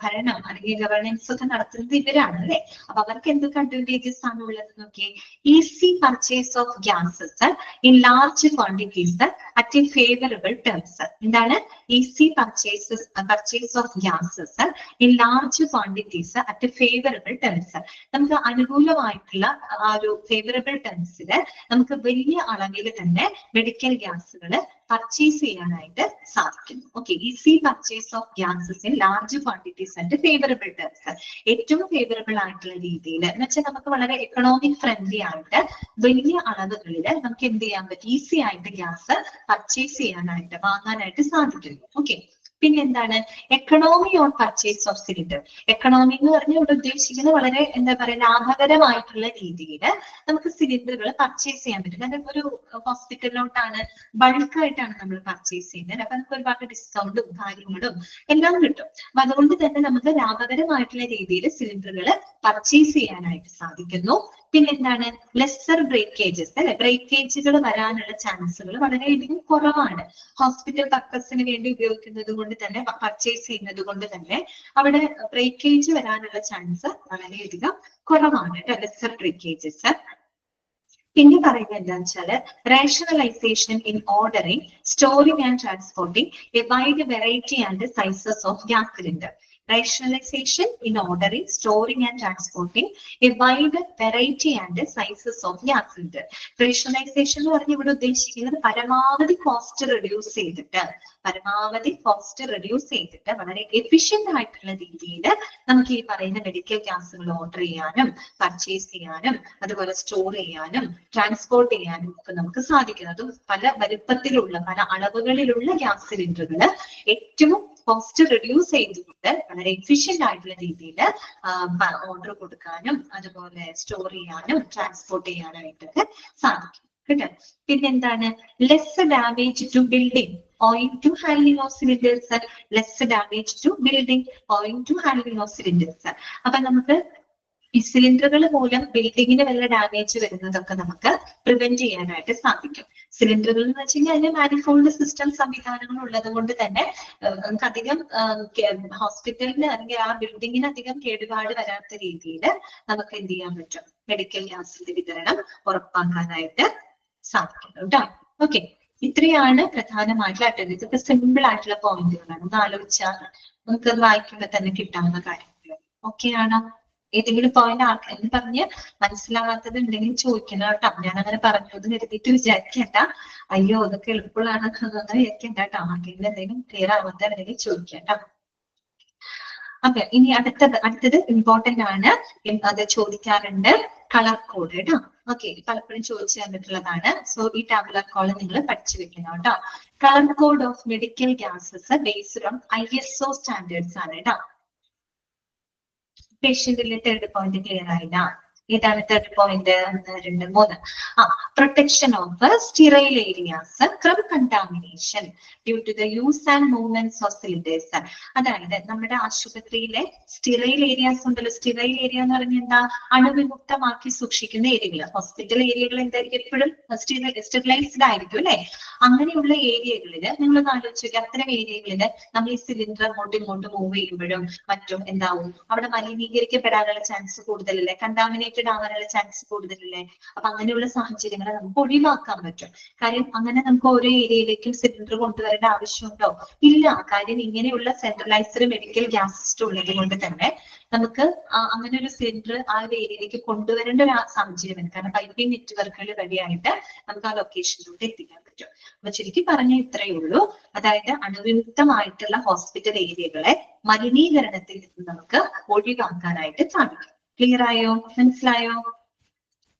ഭരണം അല്ലെങ്കിൽ ഗവേണൻസ് ഒക്കെ നടത്തുന്നത് ഇവരാണ് അല്ലെ. അപ്പൊ അവർക്ക് എന്തൊക്കെ അഡ്വാൻറ്റേജസ് ആണ് ഉള്ളത് നോക്കിയേ. Easy purchase of gases in large quantities at a favourable terms. എന്താണ് easy purchase of gases in large quantities at favourable terms. നമുക്ക് അനുകൂലമായിട്ടുള്ള ആ ഒരു ഫേവറബിൾ ടേംസില് നമുക്ക് വലിയ അളവിൽ തന്നെ മെഡിക്കൽ ഗ്യാസുകൾ പർച്ചേസ് ചെയ്യാനായിട്ട് സാധിക്കുന്നു. Okay, easy purchase of gases in large quantities and favourable terms. ഏറ്റവും ഫേവറബിൾ ആയിട്ടുള്ള രീതിയിൽ എന്ന് വെച്ചാൽ നമുക്ക് വളരെ എക്കണോമിക് ഫ്രണ്ട്ലി ആയിട്ട് വലിയ അളവുകളിൽ നമുക്ക് എന്ത് ചെയ്യാൻ പറ്റും, ഈസി ആയിട്ട് ഗ്യാസ് പർച്ചേസ് ചെയ്യാനായിട്ട് വാങ്ങാനായിട്ട് സാധിക്കുന്നു. ഓക്കെ, പിന്നെന്താണ് economy on purchase of cylinder. Economy എന്ന് പറഞ്ഞാൽ ഇവിടെ ഉദ്ദേശിക്കുന്നത് വളരെ എന്താ പറയുക ലാഭകരമായിട്ടുള്ള രീതിയിൽ നമുക്ക് സിലിണ്ടറുകൾ പർച്ചേസ് ചെയ്യാൻ പറ്റും. കാരണം ഒരു ഹോസ്പിറ്റലിലോട്ടാണ് ബൾക്കായിട്ടാണ് നമ്മൾ പർച്ചേസ് ചെയ്യുന്നത്. അപ്പൊ നമുക്ക് ഒരുപാട് ഡിസ്കൗണ്ടും കാര്യങ്ങളും എല്ലാം കിട്ടും. അപ്പൊ അതുകൊണ്ട് തന്നെ നമുക്ക് ലാഭകരമായിട്ടുള്ള രീതിയിൽ സിലിണ്ടറുകൾ പർച്ചേസ് ചെയ്യാനായിട്ട് സാധിക്കുന്നു. പിന്നെന്താണ് ലെസ്സർ ബ്രേക്കേജസ് അല്ലെ. ബ്രേക്കേജുകൾ വരാനുള്ള ചാൻസുകൾ വളരെയധികം കുറവാണ്. ഹോസ്പിറ്റൽ പർപ്പസിന് വേണ്ടി ഉപയോഗിക്കുന്നത് കൊണ്ട് തന്നെ പർച്ചേസ് ചെയ്യുന്നത് കൊണ്ട് തന്നെ അവിടെ ബ്രേക്കേജ് വരാനുള്ള ചാൻസ് വളരെയധികം കുറവാണ്. Lesser breakages. പിന്നെ പറയുന്നത് എന്താണെന്ന് വെച്ചാല് rationalisation in ordering, storing and transporting A wide variety and sizes of gas cylinder. Rationalization in ordering, storing and transporting a wide variety and sizes of gas cylinder. Rationalization എന്ന് പറഞ്ഞാൽ ഇവിടെ ഉദ്ദേശിക്കുന്നത് പരമാവധി cost reduce ചെയ്തിട്ട് വളരെ efficient ആയിട്ടുള്ള രീതിയിൽ നമുക്ക് ഈ പറയുന്ന മെഡിക്കൽ ഗ്യാസുകൾ ഓർഡർ ചെയ്യാനും പർച്ചേസ് ചെയ്യാനും അതുപോലെ സ്റ്റോർ ചെയ്യാനും ട്രാൻസ്പോർട്ട് ചെയ്യാനും ഒക്കെ നമുക്ക് സാധിക്കും. അതും പല വലുപ്പത്തിലുള്ള പല അളവുകളിലുള്ള ഗ്യാസ് സിലിണ്ടറുകൾ ഏറ്റവും കോസ്റ്റ് റെഡ്യൂസ് ചെയ്തുകൊണ്ട് വളരെ എഫിഷ്യന്റ് ആയിട്ടുള്ള രീതിയിൽ ഓർഡർ കൊടുക്കാനും അതുപോലെ സ്റ്റോർ ചെയ്യാനും ട്രാൻസ്പോർട്ട് ചെയ്യാനായിട്ടൊക്കെ സാധിക്കും കേട്ടോ. പിന്നെന്താണ് less damage to building owing to handling of cylinders. Less damage to building owing to handling of cylinders. അപ്പൊ നമുക്ക് ഈ സിലിണ്ടറുകൾ മൂലം ബിൽഡിങ്ങിന് വല്ല ഡാമേജ് വരുന്നതൊക്കെ നമുക്ക് പ്രിവെന്റ് ചെയ്യാനായിട്ട് സാധിക്കും. സിലിണ്ടറുകൾ എന്ന് വെച്ച് കഴിഞ്ഞാൽ അതിന് മാനിഫോൾഡ് സിസ്റ്റം സംവിധാനങ്ങൾ ഉള്ളത് കൊണ്ട് തന്നെ നമുക്ക് അധികം ഹോസ്പിറ്റലിന് അല്ലെങ്കിൽ ആ ബിൽഡിങ്ങിന് അധികം കേടുപാട് വരാത്ത രീതിയിൽ നമുക്ക് എന്ത് ചെയ്യാൻ പറ്റും, മെഡിക്കൽ ഗ്യാസിന്റെ വിതരണം ഉറപ്പാക്കാനായിട്ട് സാധിക്കും കേട്ടോ. ഓക്കെ, ഇത്രയാണ് പ്രധാനമായിട്ടുള്ള അറ്റൻഡ്. ഇതൊക്കെ സിമ്പിൾ ആയിട്ടുള്ള പോയിന്റുകളാണ്. ഒന്ന് ആലോചിച്ചാൽ നമുക്ക് അത് വായിക്കുമ്പോൾ തന്നെ കിട്ടാവുന്ന കാര്യങ്ങൾ. ഓക്കെ ആണോ? ഏതെങ്കിലും പോയിന്റ് എന്ന് പറഞ്ഞ് മനസ്സിലാവാത്തത് ഉണ്ടെങ്കിൽ ചോദിക്കണം കേട്ടോ. ഞാൻ അങ്ങനെ പറഞ്ഞു എന്ന് കരുതിയിട്ട് വിചാരിക്കണ്ട, അയ്യോ അതൊക്കെ എളുപ്പമുള്ളതാണെന്ന് വിചാരിക്കണ്ട കേട്ടോ. ആർക്കെങ്കിലും എന്തെങ്കിലും ക്ലിയർ ആവാത്തവരെങ്കിൽ ചോദിക്കാം കേട്ടോ. ഓക്കെ, ഇനി അടുത്തത് ഇമ്പോർട്ടന്റ് ആണ്, അത് ചോദിക്കാറുണ്ട്, കളർ കോഡ് കേട്ടോ. ഓക്കെ, പലപ്പോഴും ചോദിച്ചു തന്നിട്ടുള്ളതാണ്. സോ ഈ ടാബുലർ കോളം നിങ്ങൾ പഠിച്ചു വെക്കണം കേട്ടോ. Colour code of medical gases based on ISO standards ആണ് കേട്ടോ. പേഷ്യന്റിലെ തേർഡ് പോയിന്റ് ക്ലിയർ ആയില്ല. ഇതാണ് third point. 1, 2, 3. Protection of sterile areas from contamination due to the use and movements of cylinders. അതായത് നമ്മുടെ ആശുപത്രിയിലെ സ്റ്റീറൈൽ ഏരിയാസ് ഉണ്ടല്ലോ. സ്റ്റീറൈൽ ഏരിയ എന്ന് പറഞ്ഞാൽ എന്താ? അണുവിമുക്തമാക്കി സൂക്ഷിക്കുന്ന ഏരിയകൾ. ഹോസ്പിറ്റൽ ഏരിയകൾ എന്തായിരിക്കും? എപ്പോഴും സ്റ്റെറിലൈസ്ഡ് ആയിരിക്കും അല്ലെ? അങ്ങനെയുള്ള ഏരിയകളില് നിങ്ങളൊന്ന് ആലോചിച്ച് നോക്കുക. അത്തരം ഏരിയകളില് നമ്മൾ ഈ സിലിണ്ടർ അങ്ങോട്ടും ഇങ്ങോട്ടും മൂവ് ചെയ്യുമ്പോഴും മറ്റും എന്താവും? അവിടെ മലിനീകരിക്കപ്പെടാനുള്ള ചാൻസ് കൂടുതലല്ലേ? കണ്ടാമിനേറ്റഡ് ആവാനുള്ള ചാൻസ് കൂടുതലല്ലേ? അപ്പൊ അങ്ങനെയുള്ള സാഹചര്യങ്ങളെ നമുക്ക് ഒഴിവാക്കാൻ പറ്റും. കാര്യം അങ്ങനെ നമുക്ക് ഓരോ ഏരിയയിലേക്കും സിലിണ്ടർ കൊണ്ടുവരേണ്ട ആവശ്യമുണ്ടോ? ഇല്ല. കാര്യം ഇങ്ങനെയുള്ള സെൻട്രലൈസ്ഡ് മെഡിക്കൽ ഗ്യാസ് സിസ്റ്റം ഉള്ളത് കൊണ്ട് തന്നെ നമുക്ക് അങ്ങനെ ഒരു സിലിണ്ടർ ആ ഒരു ഏരിയയിലേക്ക് കൊണ്ടുവരേണ്ട ഒരു സാഹചര്യം. കാരണം പൈപ്പിംഗ് നെറ്റ്വർക്കുകൾ വഴിയായിട്ട് നമുക്ക് ആ ലൊക്കേഷനിലൂടെ എത്തിക്കാൻ പറ്റും. അപ്പൊ ചുരുക്കി പറഞ്ഞ ഇത്രയേ ഉള്ളൂ. അതായത് അണുവിമുക്തമായിട്ടുള്ള ഹോസ്പിറ്റൽ ഏരിയകളെ മലിനീകരണത്തിൽ നിന്ന് നമുക്ക് ഒഴിവാക്കാനായിട്ട് സാധിക്കും. ക്ലിയർ ആയോ? മനസ്സിലായോ?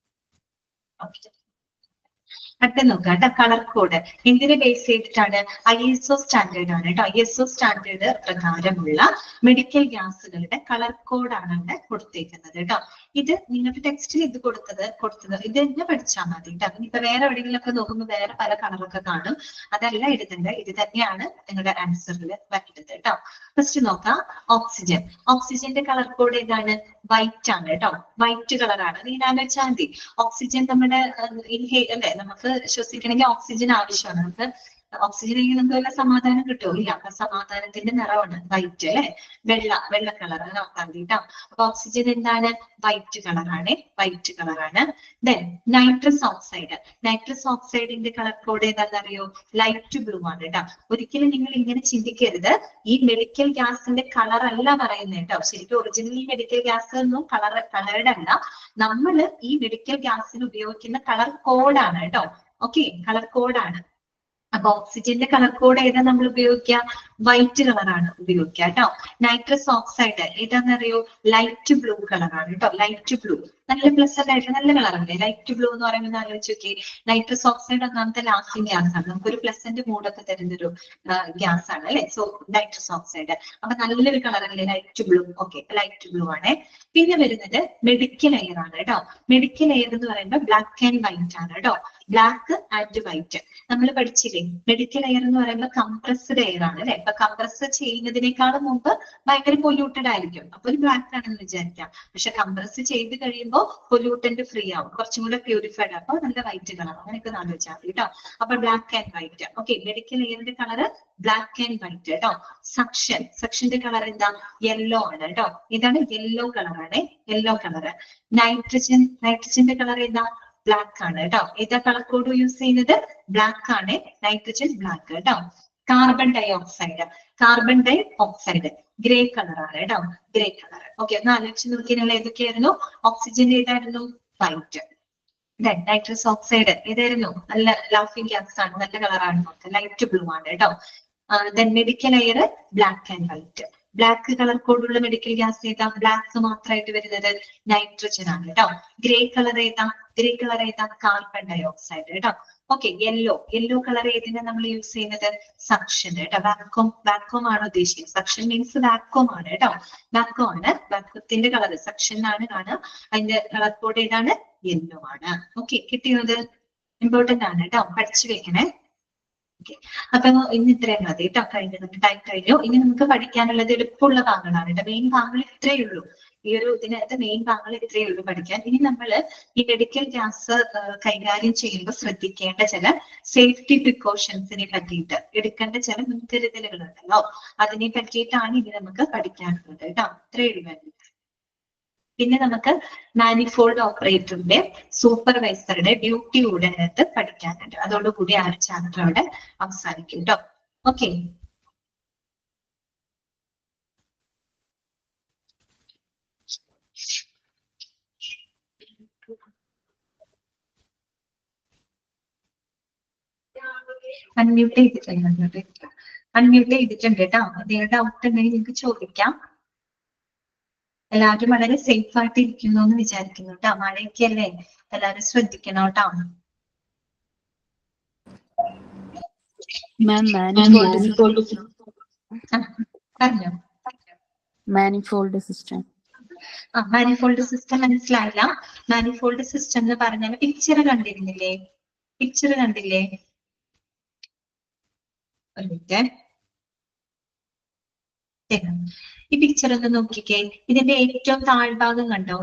ഓക്കെ, അടുത്ത നോക്കാം കേട്ടോ. കളർ കോഡ് എന്തിനെ ബേസ് ചെയ്തിട്ടാണ്? ISO സ്റ്റാൻഡേർഡ് ആണ് കേട്ടോ. ISO സ്റ്റാൻഡേർഡ് പ്രകാരമുള്ള മെഡിക്കൽ ഗ്യാസുകളുടെ കളർ കോഡാണ് അവിടെ കൊടുത്തേക്കുന്നത് കേട്ടോ. ഇത് നിങ്ങളുടെ ടെക്സ്റ്റിൽ ഇത് കൊടുത്തത് ഇത് തന്നെ പഠിച്ചാൽ മതി കേട്ടോ. ഇനിയിപ്പോ വേറെ എവിടെയെങ്കിലൊക്കെ നോക്കുമ്പോൾ വേറെ പല കളറൊക്കെ കാണും. അതല്ല എഴുതേണ്ടത്, ഇത് തന്നെയാണ് നിങ്ങളുടെ ആൻസറിൽ വരേണ്ടത് കേട്ടോ. ഫസ്റ്റ് നോക്കാം, ഓക്സിജൻ. ഓക്സിജന്റെ കളർ കോഡ് ഏതാണ്? വൈറ്റ് ആണ് കേട്ടോ. വൈറ്റ് കളറാണ്. നീ ആലോചിച്ചാൽ മതി, ഓക്സിജൻ നമ്മുടെ ഇൻഹേൽ അല്ലെ, നമുക്ക് ശ്വസിക്കണമെങ്കിൽ ഓക്സിജൻ ആവശ്യമാണ്. നമുക്ക് ഓക്സിജൻ ഇല്ലെങ്കിൽ നമുക്ക് വല്ല സമാധാനം കിട്ടുമോ? ഇല്ല. അപ്പൊ സമാധാനത്തിന്റെ നിറമാണ് വൈറ്റ് അല്ലെ? വെള്ള കളർ നോക്കാൻ കേട്ടോ. അപ്പൊ ഓക്സിജൻ എന്താണ്? വൈറ്റ് കളറാണ്. വൈറ്റ് കളറാണ്. Then nitrous oxide. നൈട്രസ് ഓക്സൈഡിന്റെ കളർ കോഡ് ഏതാണെന്ന് അറിയോ? ലൈറ്റ് ബ്ലൂ ആണ് കേട്ടോ. ഒരിക്കലും നിങ്ങൾ ഇങ്ങനെ ചിന്തിക്കരുത്, ഈ മെഡിക്കൽ ഗ്യാസിന്റെ കളർ അല്ല പറയുന്നത് കേട്ടോ. ശരിക്കും ഒറിജിനൽ മെഡിക്കൽ ഗ്യാസ് ഒന്നും കളേർഡ് അല്ല. നമ്മൾ ഈ മെഡിക്കൽ ഗ്യാസിന് ഉപയോഗിക്കുന്ന കളർ കോഡാണ് കേട്ടോ. ഓക്കെ, കളർ കോഡാണ്. അപ്പൊ ഓക്സിജന്റെ കളർ കോഡ് ഏതാ നമ്മൾ ഉപയോഗിക്കുക? വൈറ്റ് കളറാണ് ഉപയോഗിക്കുക കേട്ടോ. നൈട്രസ് ഓക്സൈഡ് ഏതാണെന്നറിയോ? ലൈറ്റ് ബ്ലൂ കളറാണ് കേട്ടോ. ലൈറ്റ് ബ്ലൂ നല്ല പ്ലസന്റ് ആയിട്ട് നല്ല കളറല്ലേ ലൈറ്റ് ബ്ലൂ എന്ന് പറയുമ്പോൾ ആലോചിച്ച് നോക്കി. നൈട്രസ് ഓക്സൈഡ് ഒന്നാമത്തെ ലാസ്റ്റിംഗ് ഗ്യാസ് ആണ്. നമുക്കൊരു പ്ലസന്റ് മൂഡൊക്കെ തരുന്നൊരു ഗ്യാസ് ആണ് അല്ലെ? സോ നൈട്രസ് ഓക്സൈഡ് അപ്പൊ നല്ലൊരു കളർ അല്ലേ light blue. Okay, light blue ആണ്. പിന്നെ വരുന്നത് മെഡിക്കൽ എയർ ആണ് കേട്ടോ. മെഡിക്കൽ എയർ എന്ന് പറയുമ്പോൾ ബ്ലാക്ക് ആൻഡ് വൈറ്റ് ആണ് കേട്ടോ. ബ്ലാക്ക് ആൻഡ് വൈറ്റ് നമ്മൾ പഠിച്ചില്ലേ? മെഡിക്കൽ എയർ എന്ന് പറയുമ്പോൾ കംപ്രസ്ഡ് എയർ ആണ് അല്ലെ? അപ്പൊ കംപ്രസ് ചെയ്യുന്നതിനേക്കാളും മുമ്പ് ഭയങ്കര പൊല്യൂട്ടഡ് ആയിരിക്കും. അപ്പൊ ഒരു ബ്ലാക്ക് ആണെന്ന് വിചാരിക്കാം. പക്ഷെ കംപ്രസ് ചെയ്ത് കഴിയുമ്പോൾ പൊല്യൂട്ടന്റ് ഫ്രീ ആവും, കുറച്ചും കൂടെ പ്യൂരിഫൈഡ്. അപ്പൊ നല്ല വൈറ്റ് കളർ. അങ്ങനെയൊക്കെ ആലോചിച്ചാൽ മതി കേട്ടോ. അപ്പൊ black and white. Okay, medical എയറിന്റെ കളർ ബ്ലാക്ക് ആൻഡ് വൈറ്റ് കേട്ടോ. സെക്ഷന്റെ കളർ എന്താ? യെല്ലോ ആണ് കേട്ടോ. ഇതാണ് യെല്ലോ കളറാണ്. Yellow colour. നൈട്രജന്റെ കളർ ഏതാ? ബ്ലാക്ക് ആണ് കേട്ടോ. ഏതാ കളർ കോഡ് യൂസ് ചെയ്യുന്നത്? ബ്ലാക്ക് ആണ്. നൈട്രജൻ ബ്ലാക്ക് കേട്ടോ. കാർബൺ ഡൈ ഓക്സൈഡ് ഗ്രേ കളറാണ് കേട്ടോ. Grey colour. ഓക്കെ, ഒന്ന് ആലോചിച്ച് നോക്കിയാൽ ഏതൊക്കെയായിരുന്നു? ഓക്സിജൻ ഏതായിരുന്നു? വൈറ്റ്. നൈട്രസ് ഓക്സൈഡ് ഏതായിരുന്നു? നല്ല ലാഫിംഗ് ഗ്യാസ് ആണ്, നല്ല കളറാണ്, ലൈറ്റ് ബ്ലൂ ആണ് കേട്ടോ. Then medical air black and white. Black colour കോഡുള്ള മെഡിക്കൽ ഗ്യാസ് ഏതാ? ബ്ലാക്ക് മാത്രമായിട്ട് വരുന്നത് നൈട്രജൻ ആണ് കേട്ടോ. ഗ്രേ കളർ ഏതാ? കാർബൺ ഡൈ ഓക്സൈഡ് കേട്ടോ. ഓക്കെ, യെല്ലോ കളർ ഏതിനാ നമ്മൾ യൂസ് ചെയ്യുന്നത്? സക്ഷൻ കേട്ടോ. വാക്വം ആണ് ഉദ്ദേശിക്കുന്നത്. സക്ഷൻ മീൻസ് വാക്വം ആണ് കേട്ടോ. വാക്വം ആണ്. വാക്വത്തിന്റെ കളർ സക്ഷൻ ആണ് കാണുക. അതിന്റെ കളർ കോഡ് ഏതാണ്? യെല്ലോ ആണ്. ഓക്കെ, കിട്ടിയത് ഇമ്പോർട്ടന്റ് ആണ് കേട്ടോ. പഠിച്ചു വെക്കണേ. ഓക്കെ, അപ്പൊ ഇന്ന് ഇത്രയും മതി കേട്ടോ. കഴിഞ്ഞു, ടൈം കഴിഞ്ഞു. ഇനി നമുക്ക് പഠിക്കാനുള്ളത് എളുപ്പമുള്ള ഭാഗങ്ങളാണ് കേട്ടോ. മെയിൻ ഭാഗങ്ങൾ ഇത്രയേ ഉള്ളൂ. ഈ ഒരു ഇതിനകത്ത് മെയിൻ ഭാഗങ്ങൾ ഇത്രയേ ഉള്ളൂ പഠിക്കാൻ. ഇനി നമ്മൾ ഈ മെഡിക്കൽ ഗ്യാസ് കൈകാര്യം ചെയ്യുമ്പോൾ ശ്രദ്ധിക്കേണ്ട ചില സേഫ്റ്റി പ്രിക്കോഷൻസിനെ പറ്റിയിട്ട് എടുക്കേണ്ട ചില മുൻകരുതലുകളുണ്ടല്ലോ, അതിനെ പറ്റിയിട്ടാണ് ഇനി നമുക്ക് പഠിക്കാനുള്ളത് കേട്ടോ. ഇത്രയേ ഉള്ളൂ. പിന്നെ നമുക്ക് മാനിഫോൾഡ് ഓപ്പറേറ്ററിന്റെ സൂപ്പർവൈസറുടെ ഡ്യൂട്ടി ഉടനത്ത് പഠിക്കാനുണ്ട്. അതോടുകൂടി ആ ഒരു ചാപ്റ്റർ അവിടെ അവസാനിക്കും കേട്ടോ. ഓക്കെ, അൺമ്യൂട്ട് ചെയ്തിട്ടുണ്ട് കേട്ടോ. എന്തെങ്കിലും ഡൗട്ട് ഉണ്ടെങ്കിൽ നിങ്ങൾക്ക് ചോദിക്കാം. എല്ലാവരും വളരെ സേഫ് ആയിട്ട് ഇരിക്കുന്നു എന്ന് വിചാരിക്കുന്നു കേട്ടോ. മഴയൊക്കെ അല്ലേ, എല്ലാവരും ശ്രദ്ധിക്കണം കേട്ടോ. പറഞ്ഞോ. Manifold system. മാനിഫോൾഡ് സിസ്റ്റം മനസ്സിലായില്ല? മാനിഫോൾഡ് സിസ്റ്റം എന്ന് പറഞ്ഞാൽ പിക്ചർ കണ്ടിരുന്നില്ലേ? പിക്ചർ കണ്ടില്ലേ? ഒരു മിനിറ്റ്, ഈ പിക്ചർ ഒന്ന് നോക്കിക്കേ. ഇതിന്റെ ഏറ്റവും താഴ്ഭാഗം കണ്ടോ?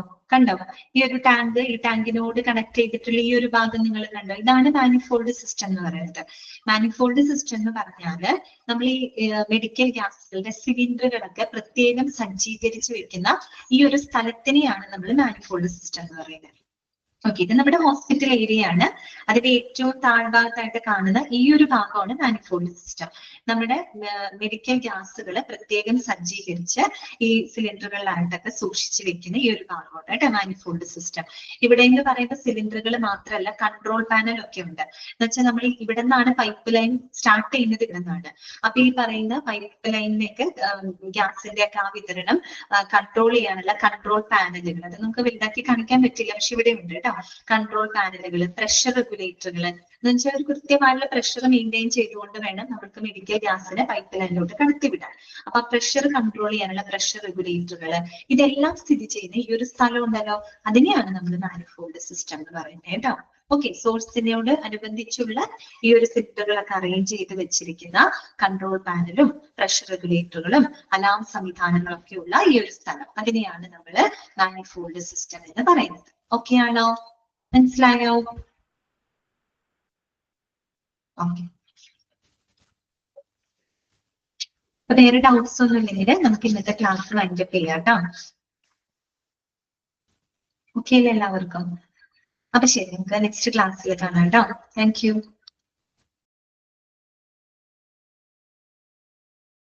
ഈ ഒരു ടാങ്ക്, ഈ ടാങ്കിനോട് കണക്ട് ചെയ്തിട്ടുള്ള ഈ ഒരു ഭാഗം നിങ്ങൾ കണ്ടോ? ഇതാണ് മാനിഫോൾഡ് സിസ്റ്റം എന്ന് പറയുന്നത്. മാനിഫോൾഡ് സിസ്റ്റം എന്ന് പറഞ്ഞാല് നമ്മൾ ഈ മെഡിക്കൽ ഗ്യാസുകളുടെ സിലിണ്ടറുകളൊക്കെ പ്രത്യേകം സജ്ജീകരിച്ച് വെക്കുന്ന ഈ ഒരു സ്ഥലത്തിനെയാണ് നമ്മൾ മാനിഫോൾഡ് സിസ്റ്റം എന്ന് പറയുന്നത്. ഓക്കെ, ഇത് നമ്മുടെ ഹോസ്പിറ്റൽ ഏരിയ ആണ്. അതിന്റെ ഏറ്റവും താഴ്ഭാഗത്തായിട്ട് കാണുന്ന ഈ ഒരു ഭാഗമാണ് മാനിഫോൾഡ് സിസ്റ്റം. നമ്മുടെ മെഡിക്കൽ ഗ്യാസുകൾ പ്രത്യേകം സജ്ജീകരിച്ച് ഈ സിലിണ്ടറുകളിലായിട്ടൊക്കെ സൂക്ഷിച്ചു വെക്കുന്ന ഈ ഒരു ഭാഗമാണ് കേട്ടോ മാനിഫോൾഡ് സിസ്റ്റം. ഇവിടെ എന്ന് പറയുന്ന സിലിണ്ടറുകൾ മാത്രമല്ല, കൺട്രോൾ പാനൽ ഒക്കെ ഉണ്ട്. എന്ന് വെച്ചാൽ നമ്മൾ ഇവിടെ നിന്നാണ് പൈപ്പ് ലൈൻ സ്റ്റാർട്ട് ചെയ്യുന്നത്, ഇവിടെ നിന്നാണ്. അപ്പൊ ഈ പറയുന്ന പൈപ്പ് ലൈനിലേക്ക് ഗ്യാസിന്റെ ഒക്കെ ആ വിതരണം കൺട്രോൾ ചെയ്യാനുള്ള കൺട്രോൾ പാനലുകൾ, അത് നമുക്ക് വലുതാക്കി കാണിക്കാൻ പറ്റില്ല, പക്ഷെ ഇവിടെ ഉണ്ട് കേട്ടോ. കൺട്രോൾ പാനലുകൾ, പ്രഷർ റെഗുലേറ്ററുകൾ എന്ന് വെച്ചാൽ ഒരു കൃത്യമായുള്ള പ്രഷർ മെയിൻറ്റെയിൻ ചെയ്തുകൊണ്ട് വേണം നമുക്ക് മെഡിക്കൽ ഗ്യാസിനെ പൈപ്പ് ലൈനിലോട്ട് കടത്തിവിടാൻ. അപ്പൊ പ്രഷർ കൺട്രോൾ ചെയ്യാനുള്ള പ്രഷർ റെഗുലേറ്ററുകൾ, ഇതെല്ലാം സ്ഥിതി ചെയ്യുന്ന ഈ ഒരു സ്ഥലം ഉണ്ടല്ലോ, അതിനെയാണ് നമ്മൾ മാനിഫോൾഡ് സിസ്റ്റം എന്ന് പറയുന്നത് കേട്ടോ. ഓക്കെ, സോഴ്സിനോട് അനുബന്ധിച്ചുള്ള ഈ ഒരു സിലിണ്ടറുകളൊക്കെ അറേഞ്ച് ചെയ്ത് വെച്ചിരിക്കുന്ന കൺട്രോൾ പാനലും പ്രഷർ റെഗുലേറ്ററുകളും അലാം സംവിധാനങ്ങളൊക്കെ ഉള്ള ഈ ഒരു സ്ഥലം, അതിനെയാണ് നമ്മൾ മാനിഫോൾഡ് സിസ്റ്റം എന്ന് പറയുന്നത്. ഓക്കെ ആണോ? മനസ്സിലായോ? ഓക്കെ, അപ്പൊ വേറെ ഡൗട്ട്സ് ഒന്നും ഇല്ലെങ്കിൽ നമുക്ക് ഇന്നത്തെ ക്ലാസ് വൈൻഡപ്പ് ചെയ്യാം കേട്ടോ. ഓക്കെ അല്ലേ എല്ലാവർക്കും? അപ്പൊ ശരി, നമുക്ക് നെക്സ്റ്റ് ക്ലാസ്സിൽ കാണാം കേട്ടോ. Thank you.